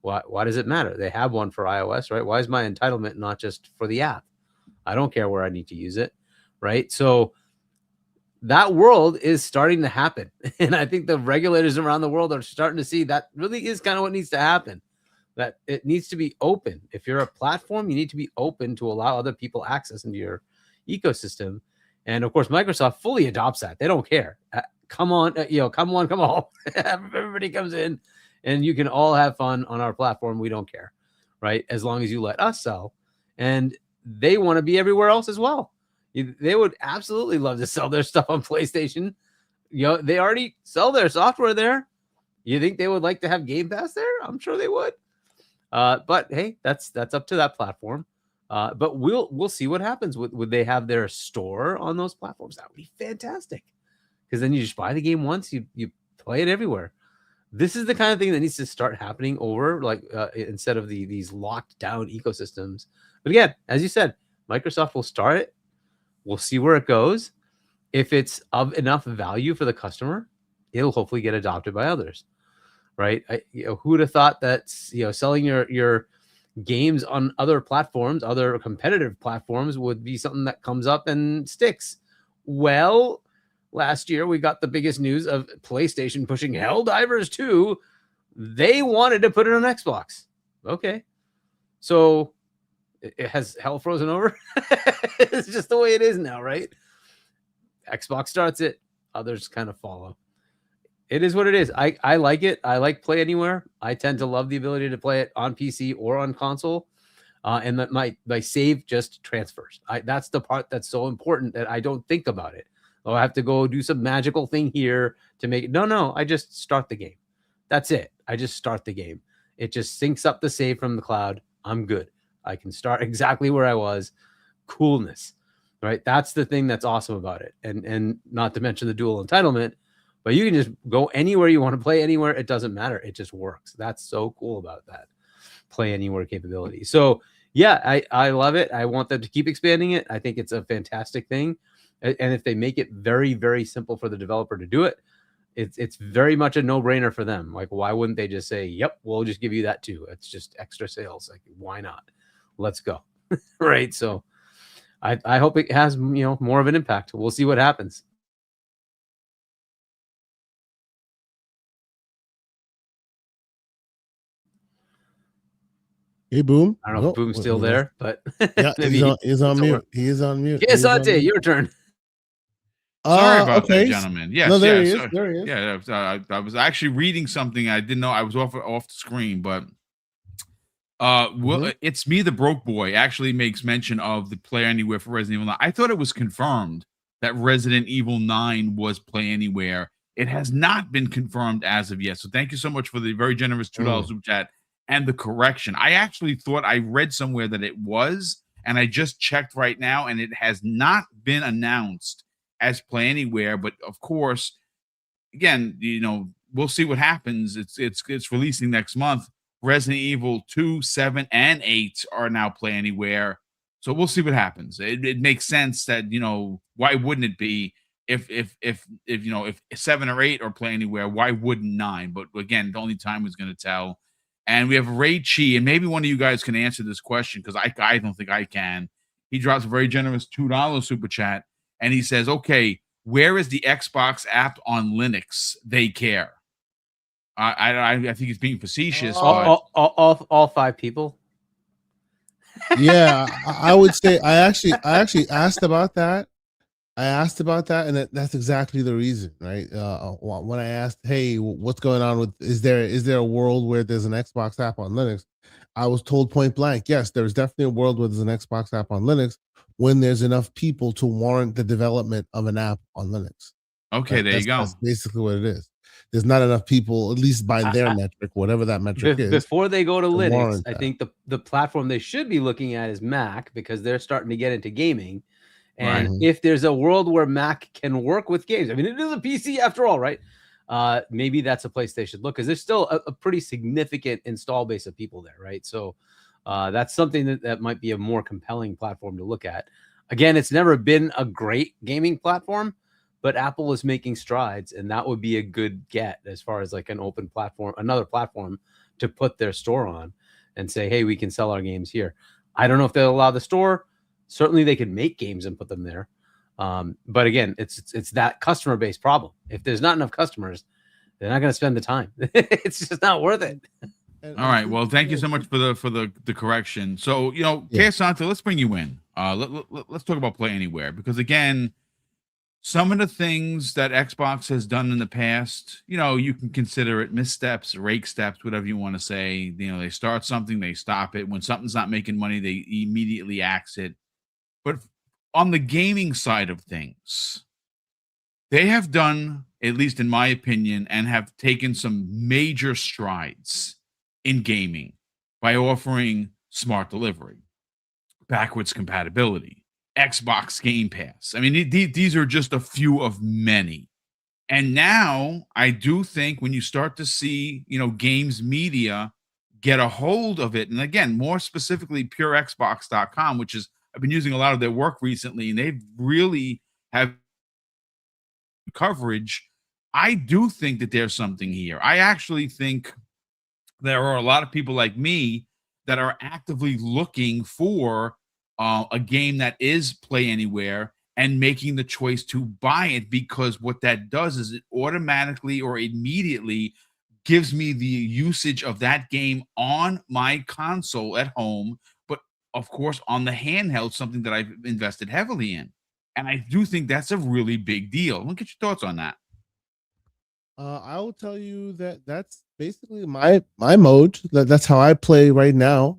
Why does it matter? They have one for iOS, right? Why is my entitlement not just for the app? I don't care where I need to use it, right? So that world is starting to happen. And I think the regulators around the world are starting to see that really is kind of what needs to happen, that it needs to be open. If you're a platform, you need to be open to allow other people access into your ecosystem. And of course, Microsoft fully adopts that. They don't care. Come on, come on. Everybody comes in and you can all have fun on our platform. We don't care, right? As long as you let us sell. And they want to be everywhere else as well. They would absolutely love to sell their stuff on PlayStation. They already sell their software there. You think they would like to have Game Pass there? I'm sure they would. But hey, that's up to that platform. But we'll see what happens. Would they have their store on those platforms? That would be fantastic. Because then you just buy the game once, you play it everywhere. This is the kind of thing that needs to start happening over, like instead of these locked down ecosystems. But again, as you said, Microsoft will start it. We'll see where it goes. If it's of enough value for the customer, it'll hopefully get adopted by others, right? Who would have thought that selling your games on other platforms, other competitive platforms, would be something that comes up and sticks? Well, last year we got the biggest news of PlayStation pushing Helldivers 2. They wanted to put it on Xbox. Okay, so it has hell frozen over. It's just the way it is now, right? Xbox starts it, others kind of follow. It is what it is. I like it. I like Play Anywhere. I tend to love the ability to play it on PC or on console, and that my save just transfers. That's the part that's so important that I don't think about it. Oh, I have to go do some magical thing here to make it. No, I just start the game. That's it. I just start the game. It just syncs up the save from the cloud. I'm good. I can start exactly where I was. Coolness, right? That's the thing that's awesome about it. And not to mention the dual entitlement, but you can just go anywhere you want to play anywhere. It doesn't matter. It just works. That's so cool about that Play Anywhere capability. So yeah, I love it. I want them to keep expanding it. I think it's a fantastic thing. And if they make it very, very simple for the developer to do it, it's very much a no-brainer for them. Like, why wouldn't they just say, yep, we'll just give you that too. It's just extra sales. Like, why not? Let's go. Right. So I hope it has, more of an impact. We'll see what happens. Hey, Boom. I don't know if Boom's still there, but yeah, maybe he's on mute. He is on mute. Yes, Ante, your turn. Sorry about that, gentlemen. Yes, no, there yeah, he is. sorry. There he is. Yeah, I was actually reading something. I didn't know I was off the screen, but It's Me, the Broke Boy actually makes mention of the Play Anywhere for Resident Evil 9. I thought it was confirmed that Resident Evil 9 was Play Anywhere. It has not been confirmed as of yet. So thank you so much for the very generous $2 super chat and the correction. I actually thought I read somewhere that it was, and I just checked right now, and it has not been announced as Play Anywhere. But of course, again, we'll see what happens. It's releasing next month. Resident Evil 2, 7, and 8 are now Play Anywhere. So we'll see what happens. It makes sense that, why wouldn't it be if 7 or 8 are Play Anywhere, why wouldn't 9? But again, the only time is going to tell. And we have Ray Chi, and maybe one of you guys can answer this question because I don't think I can. He drops a very generous $2 super chat, and he says, okay, where is the Xbox app on Linux? They care. I think he's being facetious. All 5 people. Yeah, I would say I actually asked about that. I asked about that, and that's exactly the reason, right? When I asked, "Hey, what's going on with? Is there a world where there's an Xbox app on Linux?" I was told point blank, "Yes, there's definitely a world where there's an Xbox app on Linux when there's enough people to warrant the development of an app on Linux." Okay, Right? there you That's go. basically what it is. There's not enough people, at least by their I, metric, whatever that metric is, before they go to to Linux, warrant I that. think the platform they should be looking at is Mac because they're starting to get into gaming. And Right. Mhm. if there's a world where Mac can work with games, I mean, it is a PC after all, right? Maybe that's a place they should look because there's still a pretty significant install base of people there, right? So that's something that might be a more compelling platform to look at. Again, it's never been a great gaming platform, but Apple is making strides, and that would be a good get as far as like an open platform, another platform to put their store on and say, hey, we can sell our games here. I don't know if they'll allow the store. Certainly, they could make games and put them there. But again, it's that customer base problem. If there's not enough customers, they're not going to spend the time. It's just not worth it. All right. Well, thank you so much for the correction. So, Yeah. Santa, let's bring you in. Let's talk about Play Anywhere because again, some of the things that Xbox has done in the past, you can consider it missteps, rake steps, whatever you want to say. They start something, they stop it. When something's not making money, they immediately axe it. But on the gaming side of things, they have done, at least in my opinion, and have taken some major strides in gaming by offering smart delivery, backwards compatibility, Xbox Game Pass. I mean, these are just a few of many. And now I do think when you start to see, games media get a hold of it, and again, more specifically, purexbox.com, which is, I've been using a lot of their work recently, and they've really have coverage. I do think that there's something here. I actually think there are a lot of people like me that are actively looking for a game that is Play Anywhere and making the choice to buy it because what that does is it automatically or immediately gives me the usage of that game on my console at home, but of course on the handheld, something that I've invested heavily in. And I do think that's a really big deal. Look at your thoughts on that. I will tell you that that's basically my mode. That's how I play right now.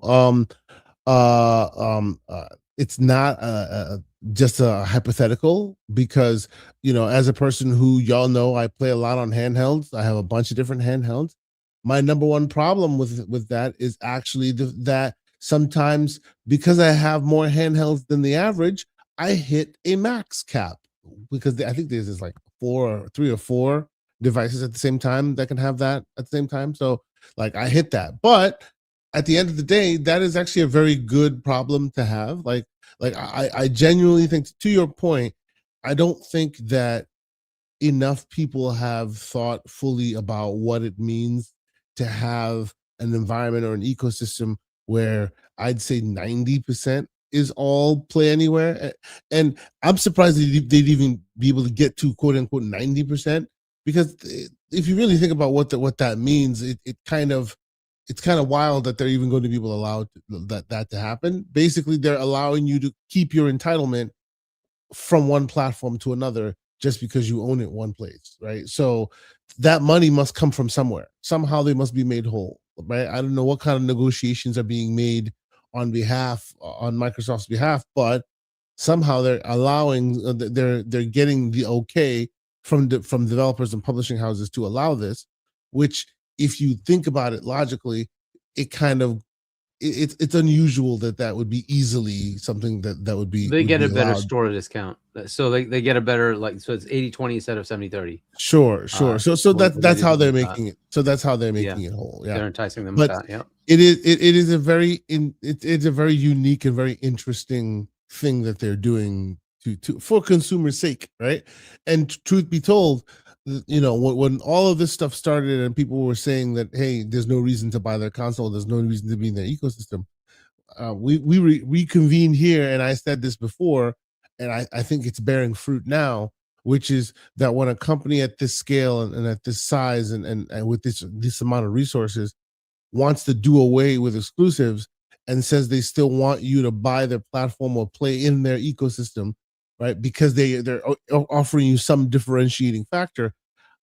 Uh, um, uh, it's not just a hypothetical because as a person who y'all know, I play a lot on handhelds. I have a bunch of different handhelds. My number one problem with that is actually that sometimes because I have more handhelds than the average, I hit a max cap because I think there's like three or four devices at the same time that can have that at the same time. So like I hit that, but at the end of the day, that is actually a very good problem to have. I genuinely think, to your point, I don't think that enough people have thought fully about what it means to have an environment or an ecosystem where I'd say 90% is all Play Anywhere. And I'm surprised they'd even be able to get to quote unquote 90% because if you really think about what that means, it's kind of wild that they're even going to be able to allow that to happen. Basically, they're allowing you to keep your entitlement from one platform to another just because you own it one place, right? So that money must come from somewhere. Somehow they must be made whole, right? I don't know what kind of negotiations are being made on Microsoft's behalf, but somehow they're allowing they're getting the okay from developers and publishing houses to allow this, which if you think about it logically, it kind of it's unusual that would be easily something that They would get be a better allowed. store discount. So they get a better, like, so it's 80/20 instead of 70/30. Sure. So When they that's do how something they're like that. making it. So that's how they're Yeah, making it whole. Yeah. they're enticing them with But that. Yeah. it is a it's a very unique and very interesting thing that they're doing to for consumers' sake, right? And truth be told, when all of this stuff started and people were saying that, hey, there's no reason to buy their console, there's no reason to be in their ecosystem, we reconvened here, and I said this before, and I think it's bearing fruit now, which is that when a company at this scale and at this size and with this amount of resources wants to do away with exclusives, and says they still want you to buy their platform or play in their ecosystem, right? Because they're offering you some differentiating factor.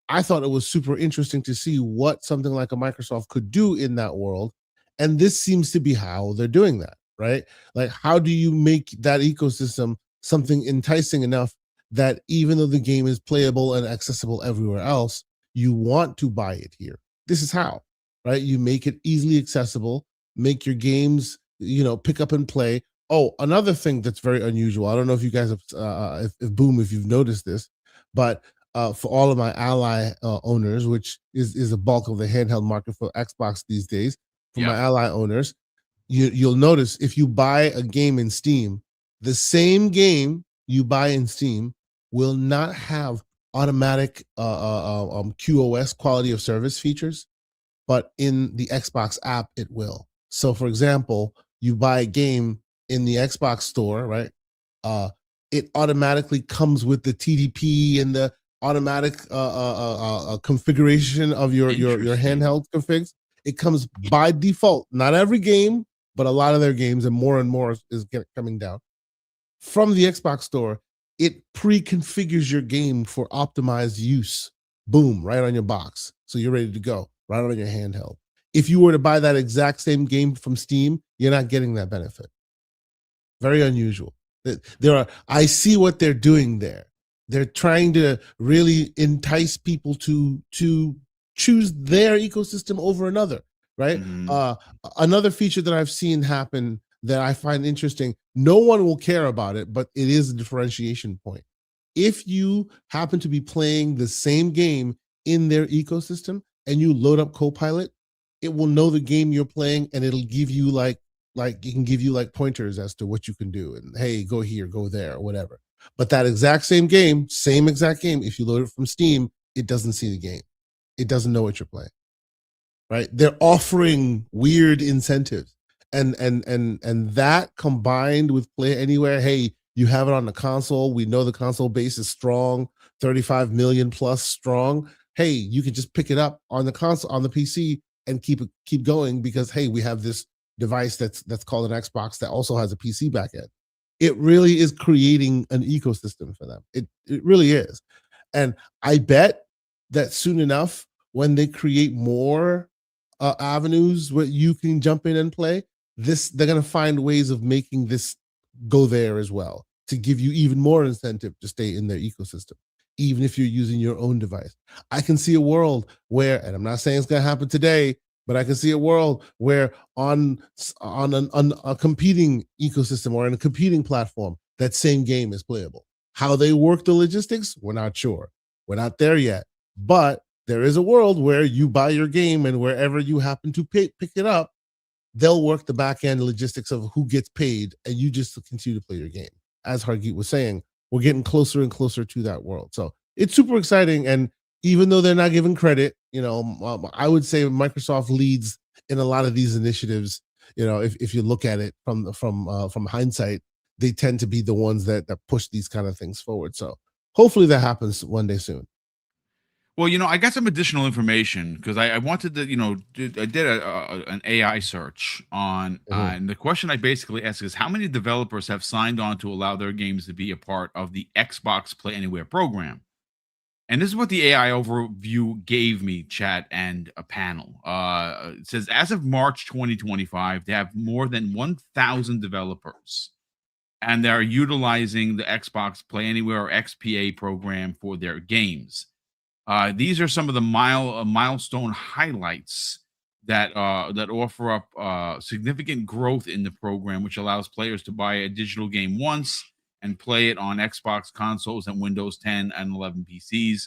I thought it was super interesting to see what something like a Microsoft could do in that world. And this seems to be how they're doing that, right? Like, how do you make that ecosystem something enticing enough that even though the game is playable and accessible everywhere else, you want to buy it here? This is how, right? You make it easily accessible, make your games, pick up and play. Oh, another thing that's very unusual. I don't know if you guys have, if Boom, if you've noticed this, but for all of my Ally owners, which is a bulk of the handheld market for Xbox these days, for my Ally owners, you'll notice if you buy a game in Steam, the same game you buy in Steam will not have automatic QoS, quality of service features, but in the Xbox app it will. So, for example, you buy a game in the Xbox store, right? It automatically comes with the TDP and the automatic configuration of your handheld configs. It comes by default. Not every game, but a lot of their games, and more is coming down from the Xbox store. It pre-configures your game for optimized use. Boom, right on your box, so you're ready to go, right on your handheld. If you were to buy that exact same game from Steam, you're not getting that benefit. Very unusual. I see what they're doing there. They're trying to really entice people to choose their ecosystem over another, right? Another feature that I've seen happen that I find interesting, no one will care about it, but it is a differentiation point. If you happen to be playing the same game in their ecosystem and you load up Copilot, it will know the game you're playing and it'll give you like it can give you like pointers as to what you can do, and hey, go here, go there, or whatever. But that exact same exact game, if you load it from Steam, it doesn't see the game. It doesn't know what you're playing. Right? They're offering weird incentives. And that combined with Play Anywhere, hey, you have it on the console. We know the console base is strong, 35 million plus strong. Hey, you can just pick it up on the console, on the PC, and keep going, because hey, we have this device that's called an Xbox that also has a PC backend. It really is creating an ecosystem for them. It really is. And I bet that soon enough, when they create more avenues where you can jump in and play, they're going to find ways of making this go there as well, to give you even more incentive to stay in their ecosystem, even if you're using your own device. I can see a world where, and I'm not saying it's going to happen today, but I can see a world where on a competing ecosystem or in a competing platform, that same game is playable. How they work the logistics, we're not sure. We're not there yet. But there is a world where you buy your game, and wherever you happen to pick it up, they'll work the back end logistics of who gets paid, and you just continue to play your game. As Hargeet was saying, we're getting closer and closer to that world. So it's super exciting. And even though they're not given credit, I would say Microsoft leads in a lot of these initiatives. If you look at it from hindsight, they tend to be the ones that push these kind of things forward. So hopefully that happens one day soon. Well, I got some additional information because I wanted to, I did an AI search on, and the question I basically asked is how many developers have signed on to allow their games to be a part of the Xbox Play Anywhere program. And this is what the AI overview gave me, chat, and a panel. It says, as of March 2025, they have more than 1,000 developers, and they're utilizing the Xbox Play Anywhere or XPA program for their games. These are some of the milestone highlights that offer up significant growth in the program, which allows players to buy a digital game once and play it on Xbox consoles and Windows 10 and 11 PCs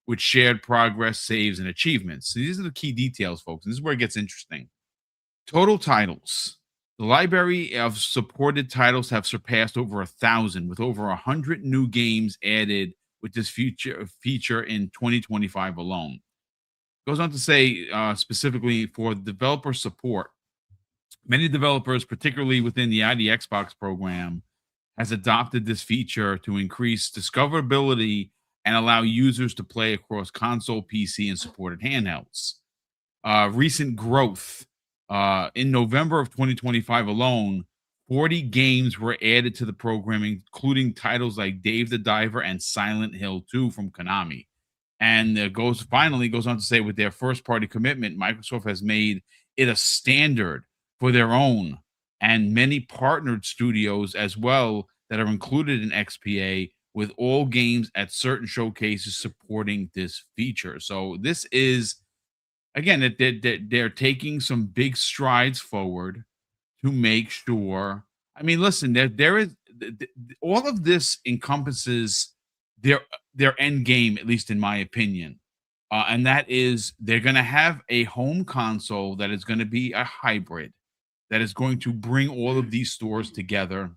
with shared progress, saves, and achievements. So these are the key details, folks. And this is where it gets interesting. Total titles. The library of supported titles have surpassed over 1,000, with over 100 new games added with this feature in 2025 alone. Goes on to say specifically for developer support, many developers, particularly within the ID Xbox program, has adopted this feature to increase discoverability and allow users to play across console, PC, and supported handhelds. Recent growth In November of 2025 alone, 40 games were added to the programming, including titles like Dave the Diver and Silent Hill 2 from Konami. And finally goes on to say, with their first party commitment, Microsoft has made it a standard for their own and many partnered studios as well that are included in XPA, with all games at certain showcases supporting this feature. So this is, again, that they're taking some big strides forward to make sure. I mean, listen, there is all of this encompasses their end game, at least in my opinion, and that is they're going to have a home console that is going to be a hybrid that is going to bring all of these stores together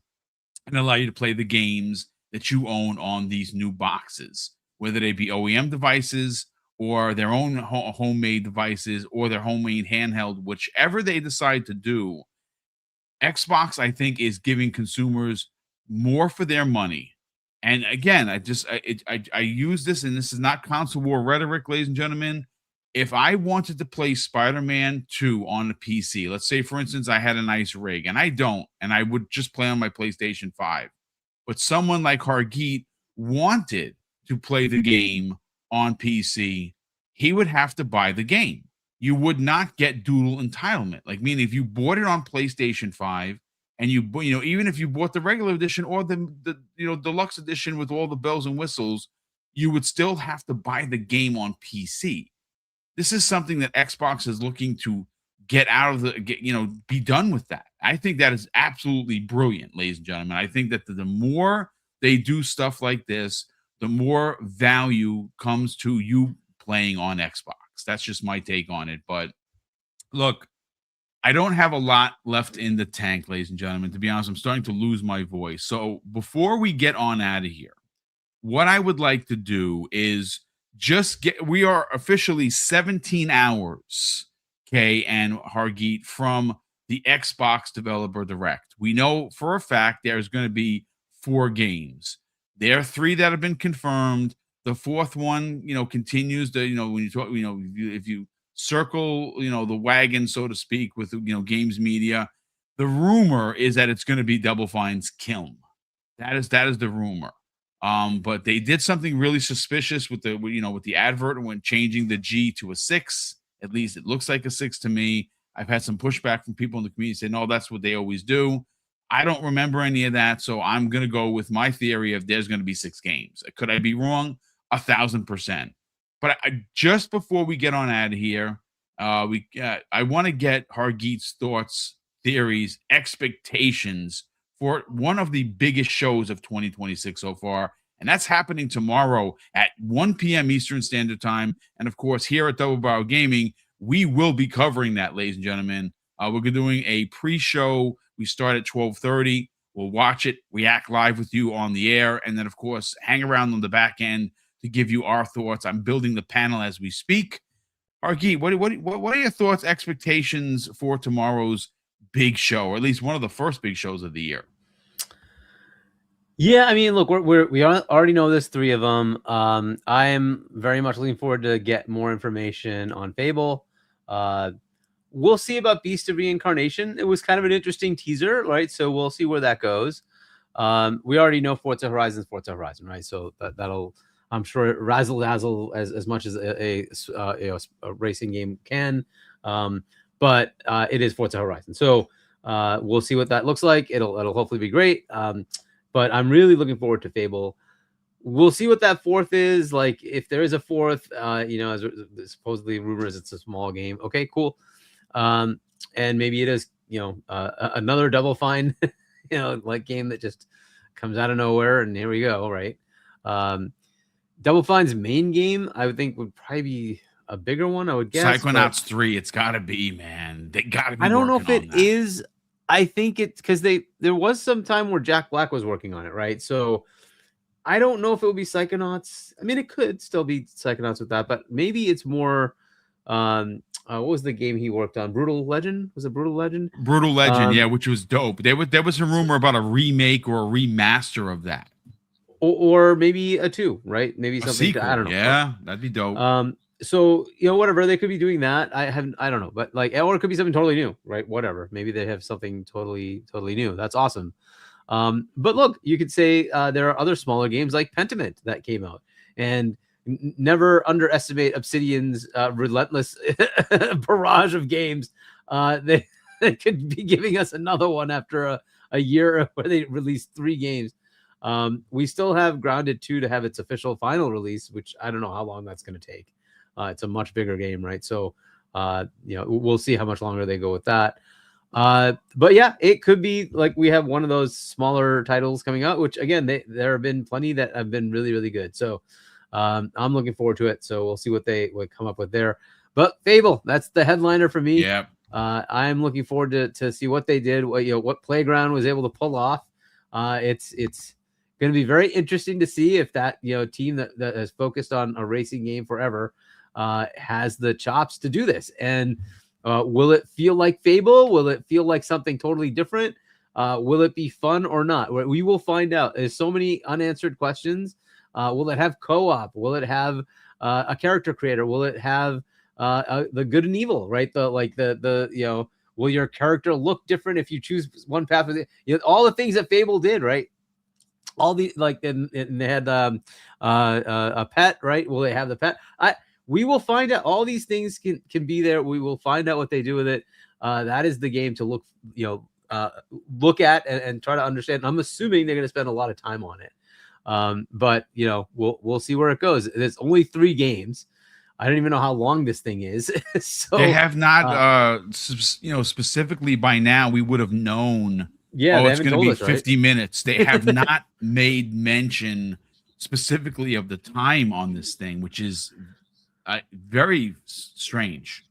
and allow you to play the games that you own on these new boxes, whether they be OEM devices or their own homemade devices or their homemade handheld, whichever they decide to do. Xbox, I think, is giving consumers more for their money. And again, I use this, and this is not console war rhetoric, ladies and gentlemen. If I wanted to play Spider-Man 2 on the PC, let's say, for instance, I had a nice rig, and I don't, and I would just play on my PlayStation 5, but someone like Hargeet wanted to play the game on PC, he would have to buy the game. You would not get dual entitlement. Like, meaning if you bought it on PlayStation 5 and even if you bought the regular edition or the deluxe edition with all the bells and whistles, you would still have to buy the game on PC. This is something that Xbox is looking to get out of be done with that. I think that is absolutely brilliant, ladies and gentlemen. I think that the more they do stuff like this, the more value comes to you playing on Xbox. That's just my take on it. But look, I don't have a lot left in the tank, ladies and gentlemen. To be honest, I'm starting to lose my voice. So before we get on out of here, what I would like to do is we are officially 17 hours, Kay and Hargeet, from the Xbox Developer Direct. We know for a fact there's going to be 4 games. There are 3 that have been confirmed. The fourth one, continues to, when you talk, if you circle, the wagon, so to speak, with, games media, the rumor is that it's going to be Double Fine's Kiln. That is the rumor. But they did something really suspicious with the advert when changing the G to a 6. At least it looks like a 6 to me. I've had some pushback from people in the community saying, no, that's what they always do. I don't remember any of that. So I'm going to go with my theory of there's going to be 6 games. Could I be wrong? 1,000%. But just before we get on out of here, I want to get Hargeet's thoughts, theories, expectations for one of the biggest shows of 2026 so far, and that's happening tomorrow at 1 p.m. Eastern Standard Time. And of course, here at Double Barrel Gaming, we will be covering that, ladies and gentlemen. We're doing a pre-show. We start at 12:30. We'll watch it, react live with you on the air, and then, of course, hang around on the back end to give you our thoughts. I'm building the panel as we speak. Hargeet, what are your thoughts, expectations for tomorrow's big show, or at least one of the first big shows of the year? Yeah, I mean, look, we already know there's 3 of them. I am very much looking forward to get more information on Fable. We'll see about Beast of Reincarnation. It was kind of an interesting teaser, right? So we'll see where that goes. We already know Forza Horizon, right? So that'll, I'm sure, razzle dazzle as much as a racing game can. But it is Forza Horizon, so we'll see what that looks like. It'll hopefully be great. But I'm really looking forward to Fable. We'll see what that 4th is. Like, if there is a 4th, as supposedly rumors, it's a small game. Okay, cool. And maybe it is, another Double Fine, like game that just comes out of nowhere, and here we go, right? Double Fine's main game, I would think, would probably be a bigger one, I would guess. Psychonauts 3, it's got to be, man. They got to be. I don't know if it is. I think it's because there was some time where Jack Black was working on it, right? So I don't know if it would be Psychonauts. I mean, it could still be Psychonauts with that, but maybe it's more. What was the game he worked on? Brutal Legend? Was it Brutal Legend? Brutal Legend, yeah, which was dope. There was a rumor about a remake or a remaster of that, or maybe a 2, right? Maybe something. Sequel. I don't know. Yeah, that'd be dope. So, whatever, they could be doing that. I don't know, but like, or it could be something totally new, right? Whatever. Maybe they have something totally new. That's awesome. But look, you could say there are other smaller games like Pentiment that came out, and never underestimate Obsidian's relentless barrage of games. They could be giving us another one after a year where they released 3 games. We still have Grounded 2 to have its official final release, which I don't know how long that's going to take. It's a much bigger game, right? So, we'll see how much longer they go with that. But yeah, it could be like we have one of those smaller titles coming out, which again, there have been plenty that have been really, really good. So, I'm looking forward to it. So we'll see what they would come up with there. But Fable, that's the headliner for me. Yeah. I'm looking forward to see what they did, what Playground was able to pull off. It's going to be very interesting to see if that team that has focused on a racing game forever has the chops to do this. And will it feel like Fable? Will it feel like something totally different? Will it be fun or not? We will find out. There's so many unanswered questions. Will it have co-op? Will it have a character creator? Will it have the good and evil? Right? Will your character look different if you choose one path? All the things that Fable did, right? All the and they had a pet, right? Will they have the pet? We will find out. All these things can be there. We will find out what they do with it. That is the game to look at and try to understand. And I'm assuming they're going to spend a lot of time on it. But we'll see where it goes. There's only 3 games. I don't even know how long this thing is. So they have not, specifically by now we would have known. Yeah, it's going to be us, 50 minutes. They have not made mention specifically of the time on this thing, which is very strange.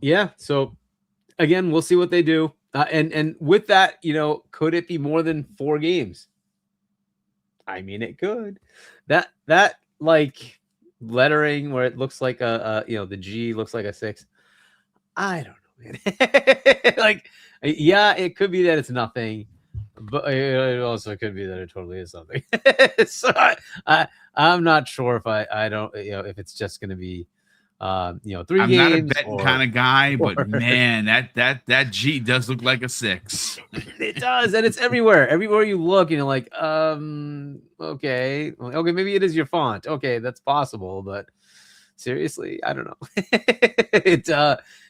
Yeah. So again, we'll see what they do. And with that, could it be more than 4 games? I mean, it could. That like lettering where it looks like the G looks like a 6. I don't know, man. Like, yeah, it could be that it's nothing, but it also could be that it totally is something. So I'm not sure if I don't, if it's just going to be 3 I'm games. I'm not a betting kind of guy, but man, that G does look like a 6. It does, and it's everywhere. Everywhere you look, and you're like, okay, maybe it is your font. Okay, that's possible, but seriously, I don't know.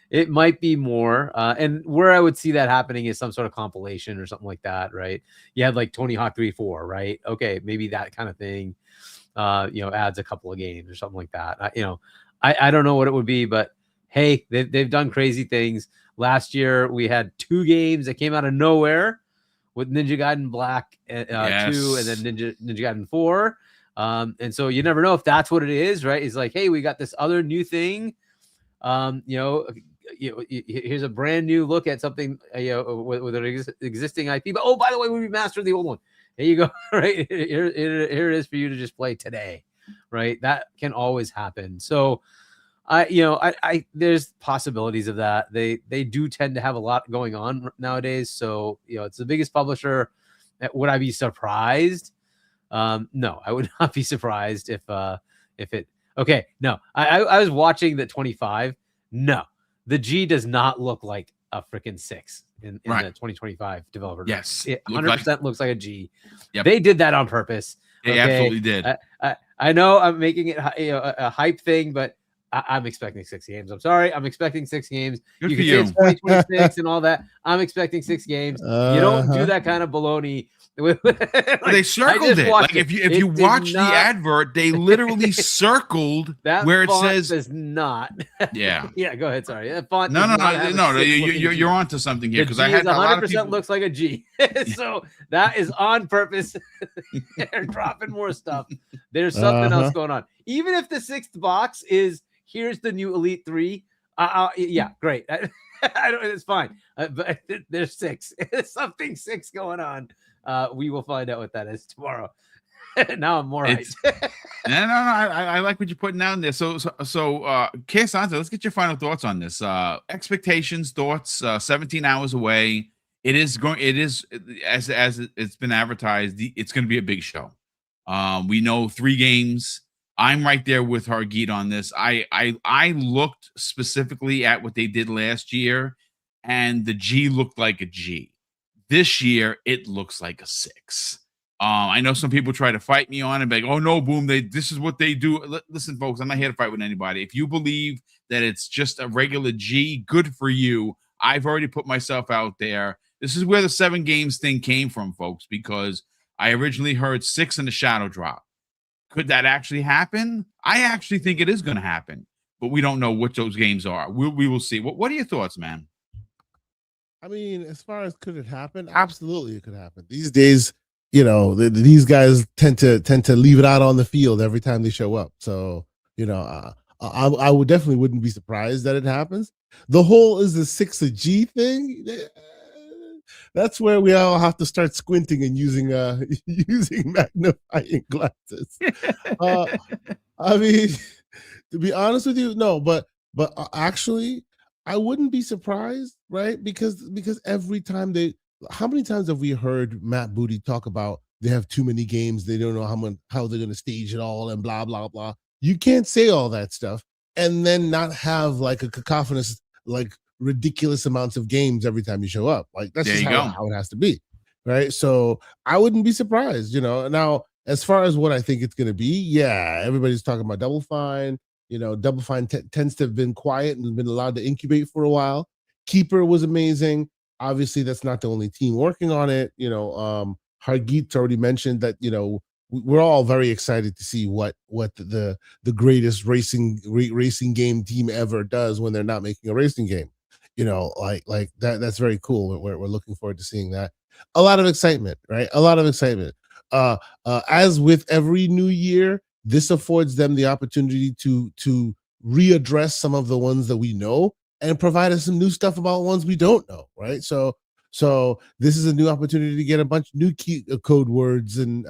It might be more. And where I would see that happening is some sort of compilation or something like that, right? You had like Tony Hawk 3-4, right? Okay, maybe that kind of thing. Adds a couple of games or something like that. I don't know what it would be, but hey, they've done crazy things. Last year we had 2 games that came out of nowhere with Ninja Gaiden Black 2 and then Ninja Gaiden 4. And so you never know if that's what it is, right? It's like, hey, we got this other new thing. Here's a brand new look at something with an existing IP. But by the way, we remastered the old one. There you go. Right here it is for you to just play today. Right, that can always happen. So I there's possibilities of that. They do tend to have a lot going on nowadays. So it's the biggest publisher. Would I be surprised? No, I would not be surprised if it. Okay, no, I was watching the 25. No, the G does not look like a freaking 6 in the 2025 developer. Yes, it 100% looks like a G. Yep. They did that on purpose. They absolutely did. I know I'm making it a hype thing, but I'm expecting 6 games. I'm sorry. I'm expecting 6 games. Good you for can you. say it's 2026 and all that. I'm expecting 6 games. You don't do that kind of baloney. Like, they circled it. Like if you watch the advert, they literally circled that where it font says does not. Yeah. Yeah, go ahead. Sorry. That font No. You're onto something here because I had 100% looks like a G. So that is on purpose. They're dropping more stuff. There's something else going on. Even if the 6th box is here's the new Elite 3. Yeah, great. I don't. It's fine. But there's 6. There's something 6 going on. We will find out what that is tomorrow. Now I'm more right. No. I like what you're putting down there. So, Kesanta, let's get your final thoughts on this. Expectations, thoughts. 17 hours away. It is as it's been advertised. It's going to be a big show. We know 3 games. I'm right there with Hargeet on this. I looked specifically at what they did last year, and the G looked like a G. This year, it looks like a 6. I know some people try to fight me on it, like, oh no, boom, this is what they do. Listen, folks, I'm not here to fight with anybody. If you believe that it's just a regular G, good for you. I've already put myself out there. This is where the 7 games thing came from, folks, because I originally heard 6 in the shadow drop. Could that actually happen? I actually think it is going to happen, but we don't know what those games are. We will see. What are your thoughts, man? I mean, as far as could it happen, absolutely it could happen. These days, you know, these guys tend to leave it out on the field every time they show up. So, you know, I would definitely wouldn't be surprised that it happens. The whole is the 6 of G thing. That's where we all have to start squinting and using using magnifying glasses. I mean, to be honest with you, no, but actually, I wouldn't be surprised, right? Because every time how many times have we heard Matt Booty talk about they have too many games, they don't know how they're going to stage it all, and blah blah blah. You can't say all that stuff and then not have like a cacophonous, like ridiculous amounts of games every time you show up. Like that's There just you go. how it has to be, right? So I wouldn't be surprised, you know. Now, as far as what I think it's going to be, yeah, everybody's talking about Double Fine. You know, Double Fine tends to have been quiet and been allowed to incubate for a while. Keeper was amazing. Obviously, that's not the only team working on it. You know, Hargeet's already mentioned that, you know, we're all very excited to see what the greatest racing game team ever does when they're not making a racing game. You know, like that's very cool. We're looking forward to seeing that. A lot of excitement, right? A lot of excitement. As with every new year, this affords them the opportunity to readdress some of the ones that we know and provide us some new stuff about ones we don't know, right? So this is a new opportunity to get a bunch of new code words and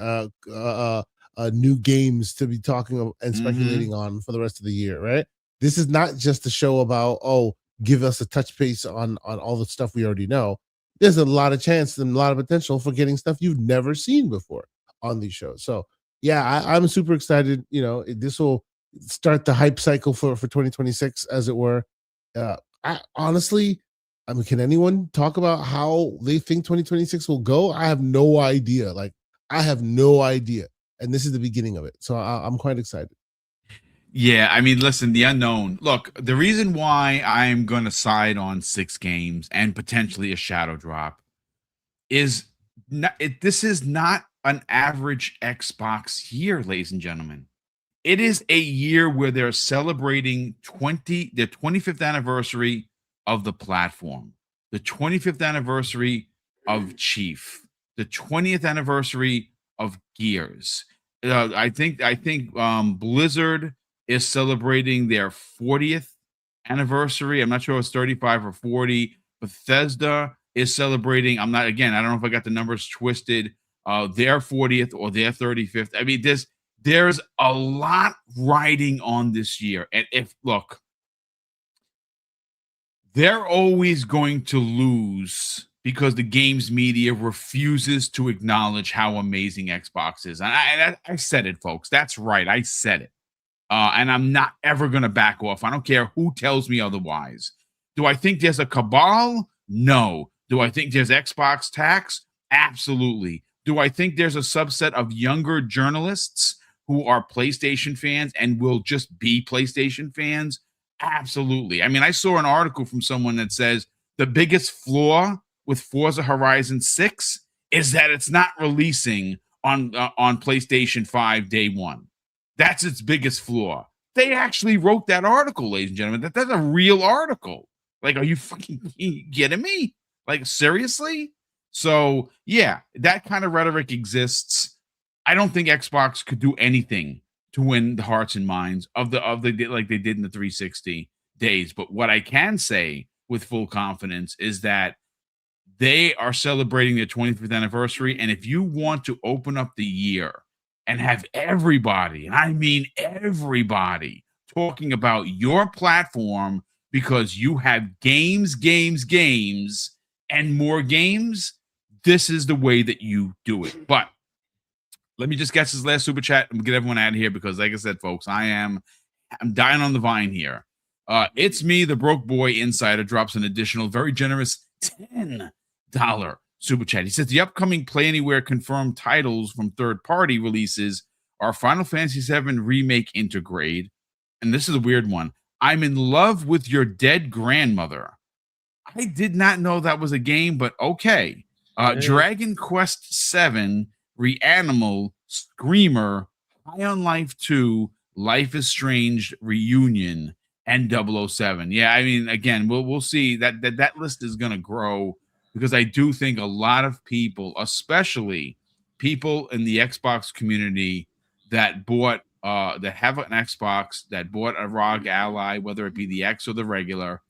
new games to be talking and speculating on for the rest of the year, right? This is not just a show about, oh, give us a touch base on all the stuff we already know. There's a lot of chance and a lot of potential for getting stuff you've never seen before on these shows. So yeah, I'm super excited. You know, this will start the hype cycle for 2026, as it were. Honestly, I mean, can anyone talk about how they think 2026 will go? I have no idea. Like, I have no idea, and this is the beginning of it. So I'm quite excited. Yeah, I mean, listen, the unknown. Look, the reason why I'm going to side on 6 games and potentially a shadow drop is this is not an average Xbox year, ladies and gentlemen. It is a year where they're celebrating the 25th anniversary of the platform, the 25th anniversary of Chief, the 20th anniversary of Gears. I think Blizzard is celebrating their 40th anniversary. I'm not sure it's 35 or 40. Bethesda is celebrating. I don't know if I got the numbers twisted. Their 40th or their 35th. I mean, there's a lot riding on this year. And look, they're always going to lose because the games media refuses to acknowledge how amazing Xbox is. And I said it, folks. That's right. I said it. And I'm not ever going to back off. I don't care who tells me otherwise. Do I think there's a cabal? No. Do I think there's Xbox tax? Absolutely. Do I think there's a subset of younger journalists who are PlayStation fans and will just be PlayStation fans? Absolutely. I mean, I saw an article from someone that says the biggest flaw with Forza Horizon 6 is that it's not releasing on PlayStation 5 day one. That's its biggest flaw. They actually wrote that article, ladies and gentlemen. That's a real article. Like, are you fucking kidding me? Like, seriously? So, yeah, that kind of rhetoric exists. I don't think Xbox could do anything to win the hearts and minds of the like they did in the 360 days. But what I can say with full confidence is that they are celebrating their 25th anniversary. And if you want to open up the year and have everybody, and I mean everybody, talking about your platform because you have games, and more games, this is the way that you do it. But Let me just guess his last super chat and get everyone out of here because, like I said, folks, I'm dying on the vine here. It's me, the broke boy insider, drops an additional, very generous $10 super chat. He says the upcoming Play Anywhere confirmed titles from third-party releases are Final Fantasy VII Remake Intergrade, and this is a weird one. I'm in love with your dead grandmother. I did not know that was a game, but okay. Dragon Quest VII, Reanimal, Screamer, High on Life 2, Life is Strange, Reunion, and 007. Yeah, I mean, again, we'll see that list is going to grow because I do think a lot of people, especially people in the Xbox community that bought that have an Xbox, that bought a ROG Ally, whether it be the X or the regular,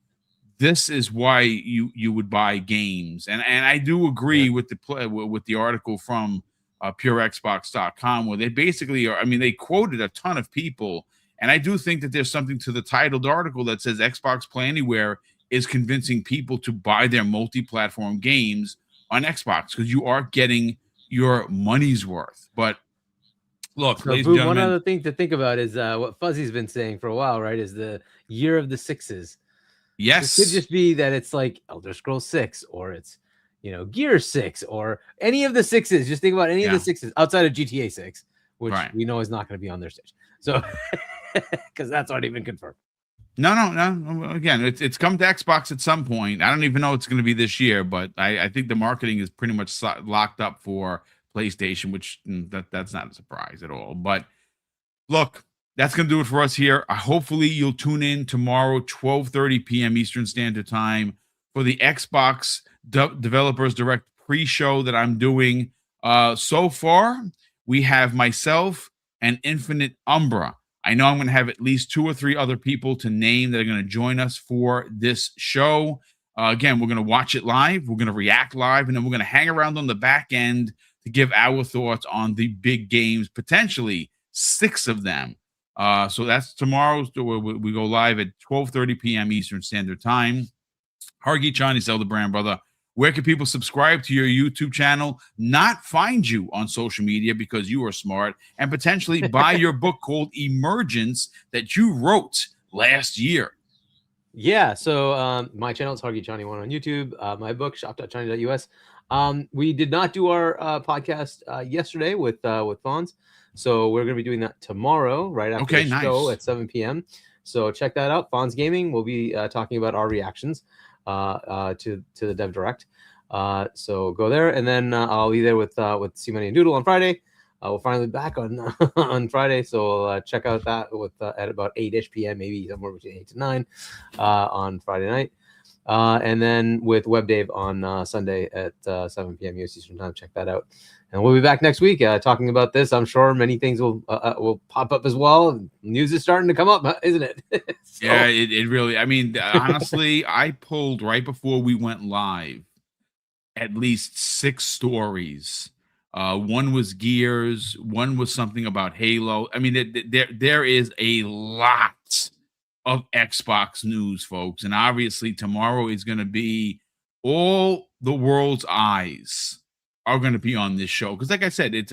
this is why you would buy games. And I do agree with the article from purexbox.com where they basically are, I mean, they quoted a ton of people, and I do think that there's something to the titled article that says Xbox Play Anywhere is convincing people to buy their multi-platform games on Xbox because you are getting your money's worth. But look, So, ladies Boom, and one gentlemen, other thing to think about is what Fuzzy's been saying for a while, right? Is the year of the sixes. yes, It could just be that it's like Elder Scrolls 6 or it's, Gear 6 or any of the sixes. Just think about any of the sixes outside of GTA 6, which we know is not going to be on their stage. So, because that's already been confirmed. No. Again, it's come to Xbox at some point. I don't even know it's going to be this year, but I think the marketing is pretty much locked up for PlayStation, which that's not a surprise at all. But look, that's going to do it for us here. Hopefully, you'll tune in tomorrow, 12:30 p.m. Eastern Standard Time, for the Xbox Developers Direct pre-show that I'm doing. So far, we have myself and Infinite Umbra. I know I'm going to have at least 2 or 3 other people to name that are going to join us for this show. Again, we're going to watch it live. We're going to react live, and then we're going to hang around on the back end to give our thoughts on the big games, potentially 6 of them. So that's tomorrow. We go live at 12:30 p.m. Eastern Standard Time. Hargi Chani, Zelda Brand Brother. Where can people subscribe to your YouTube channel, not find you on social media because you are smart, and potentially buy your book called Emergence that you wrote last year? Yeah, so my channel is Hargi Chani 1 on YouTube. My book, shop.chani.us. We did not do our podcast yesterday with Fonz, so we're going to be doing that tomorrow, right after the show at 7 p.m. So check that out. Fonz Gaming. We'll be talking about our reactions to the Dev Direct. So go there, and then I'll be there with C-Money and Doodle on Friday. We're finally back on on Friday, so check out that with at about 8-ish p.m., maybe somewhere between 8 to 9 on Friday night. And then with Web Dave on Sunday at 7 p.m. US Eastern Time. Check that out. And we'll be back next week talking about this. I'm sure many things will pop up as well. News is starting to come up, isn't it? So. Yeah, it really, I mean, honestly, I pulled right before we went live at least 6 stories. One was Gears. One was something about Halo. I mean, there is a lot of Xbox news, folks. And obviously tomorrow is going to be all the world's eyes are going to be on this show. Because like I said, it's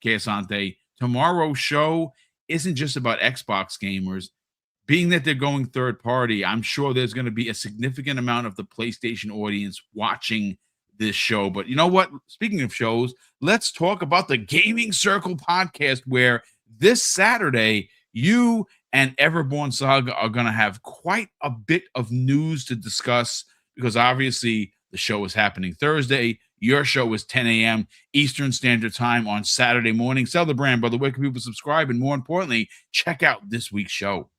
Keasante, tomorrow's show isn't just about Xbox gamers. Being that they're going third party, I'm sure there's going to be a significant amount of the PlayStation audience watching this show. But you know what? Speaking of shows, let's talk about the Gaming Circle podcast, where this Saturday, you and Everborn Saga are going to have quite a bit of news to discuss, because obviously the show is happening Thursday. Your show is 10 a.m. Eastern Standard Time on Saturday morning. Sell the brand, brother. Where can people subscribe? And more importantly, check out this week's show.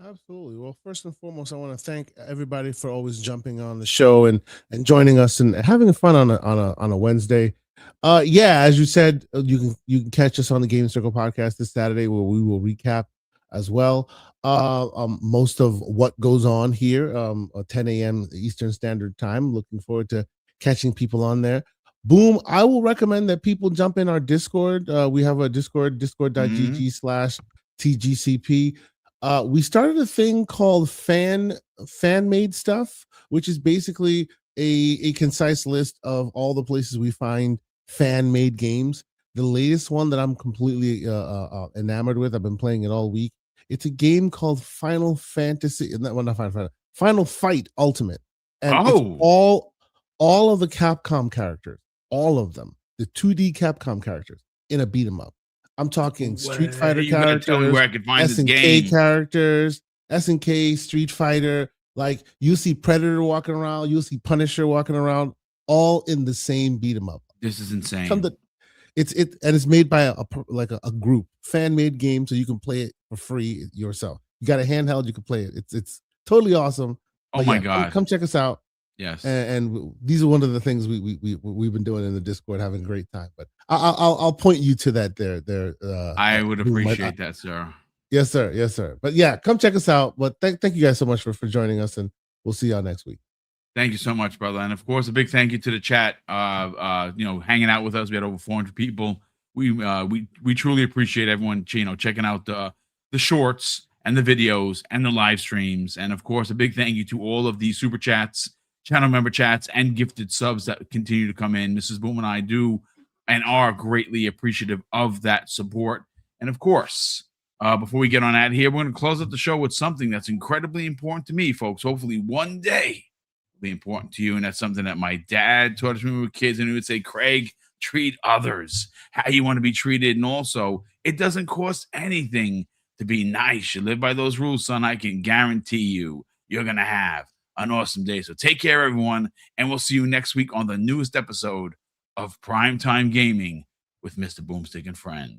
Absolutely. Well, first and foremost, I want to thank everybody for always jumping on the show and joining us and having fun on a Wednesday. Yeah, as you said, you can catch us on the Gaming Circle podcast this Saturday, where we will recap as well most of what goes on here at 10 a.m. Eastern Standard Time. Looking forward to catching people on there. Boom, I will recommend that people jump in our Discord. We have a Discord, discord.gg/TGCP. We started a thing called fan-made stuff, which is basically a concise list of all the places we find fan-made games. The latest one that I'm completely enamored with, I've been playing it all week. It's a game called Final Fantasy, not Final Fight Ultimate, and it's all of the Capcom characters, all of them, the 2D Capcom characters in a beat 'em up. I'm talking Street Fighter You gotta tell me characters, where I can find this SNK game. characters, SNK, Street Fighter. Like you see Predator walking around, you'll see Punisher walking around, all in the same beat 'em up. This is insane. It's made by a group fan made game, so you can play it for free yourself. You got a handheld, you can play it. It's totally awesome. Oh my God. Come check us out. Yes. And these are one of the things we've been doing in the Discord, having a great time. But I'll point you to that there. I would appreciate that, sir. Yes, sir. Yes, sir. But yeah, come check us out. But thank you guys so much for joining us, and we'll see y'all next week. Thank you so much, brother. And of course, a big thank you to the chat, hanging out with us. We had over 400 people. We truly appreciate everyone, checking out the shorts and the videos and the live streams. And of course, a big thank you to all of the super chats, channel member chats, and gifted subs that continue to come in. Mrs. Boom and I do and are greatly appreciative of that support. And of course, before we get on out of here, we're going to close up the show with something that's incredibly important to me, folks. Hopefully one day will be important to you. And that's something that my dad taught us when we were kids. And he would say, Craig, treat others how you want to be treated. And also, it doesn't cost anything to be nice. You live by those rules, son. I can guarantee you're going to have an awesome day. So take care, everyone. And we'll see you next week on the newest episode of Primetime Gaming with Mr. BoomStick and Friends.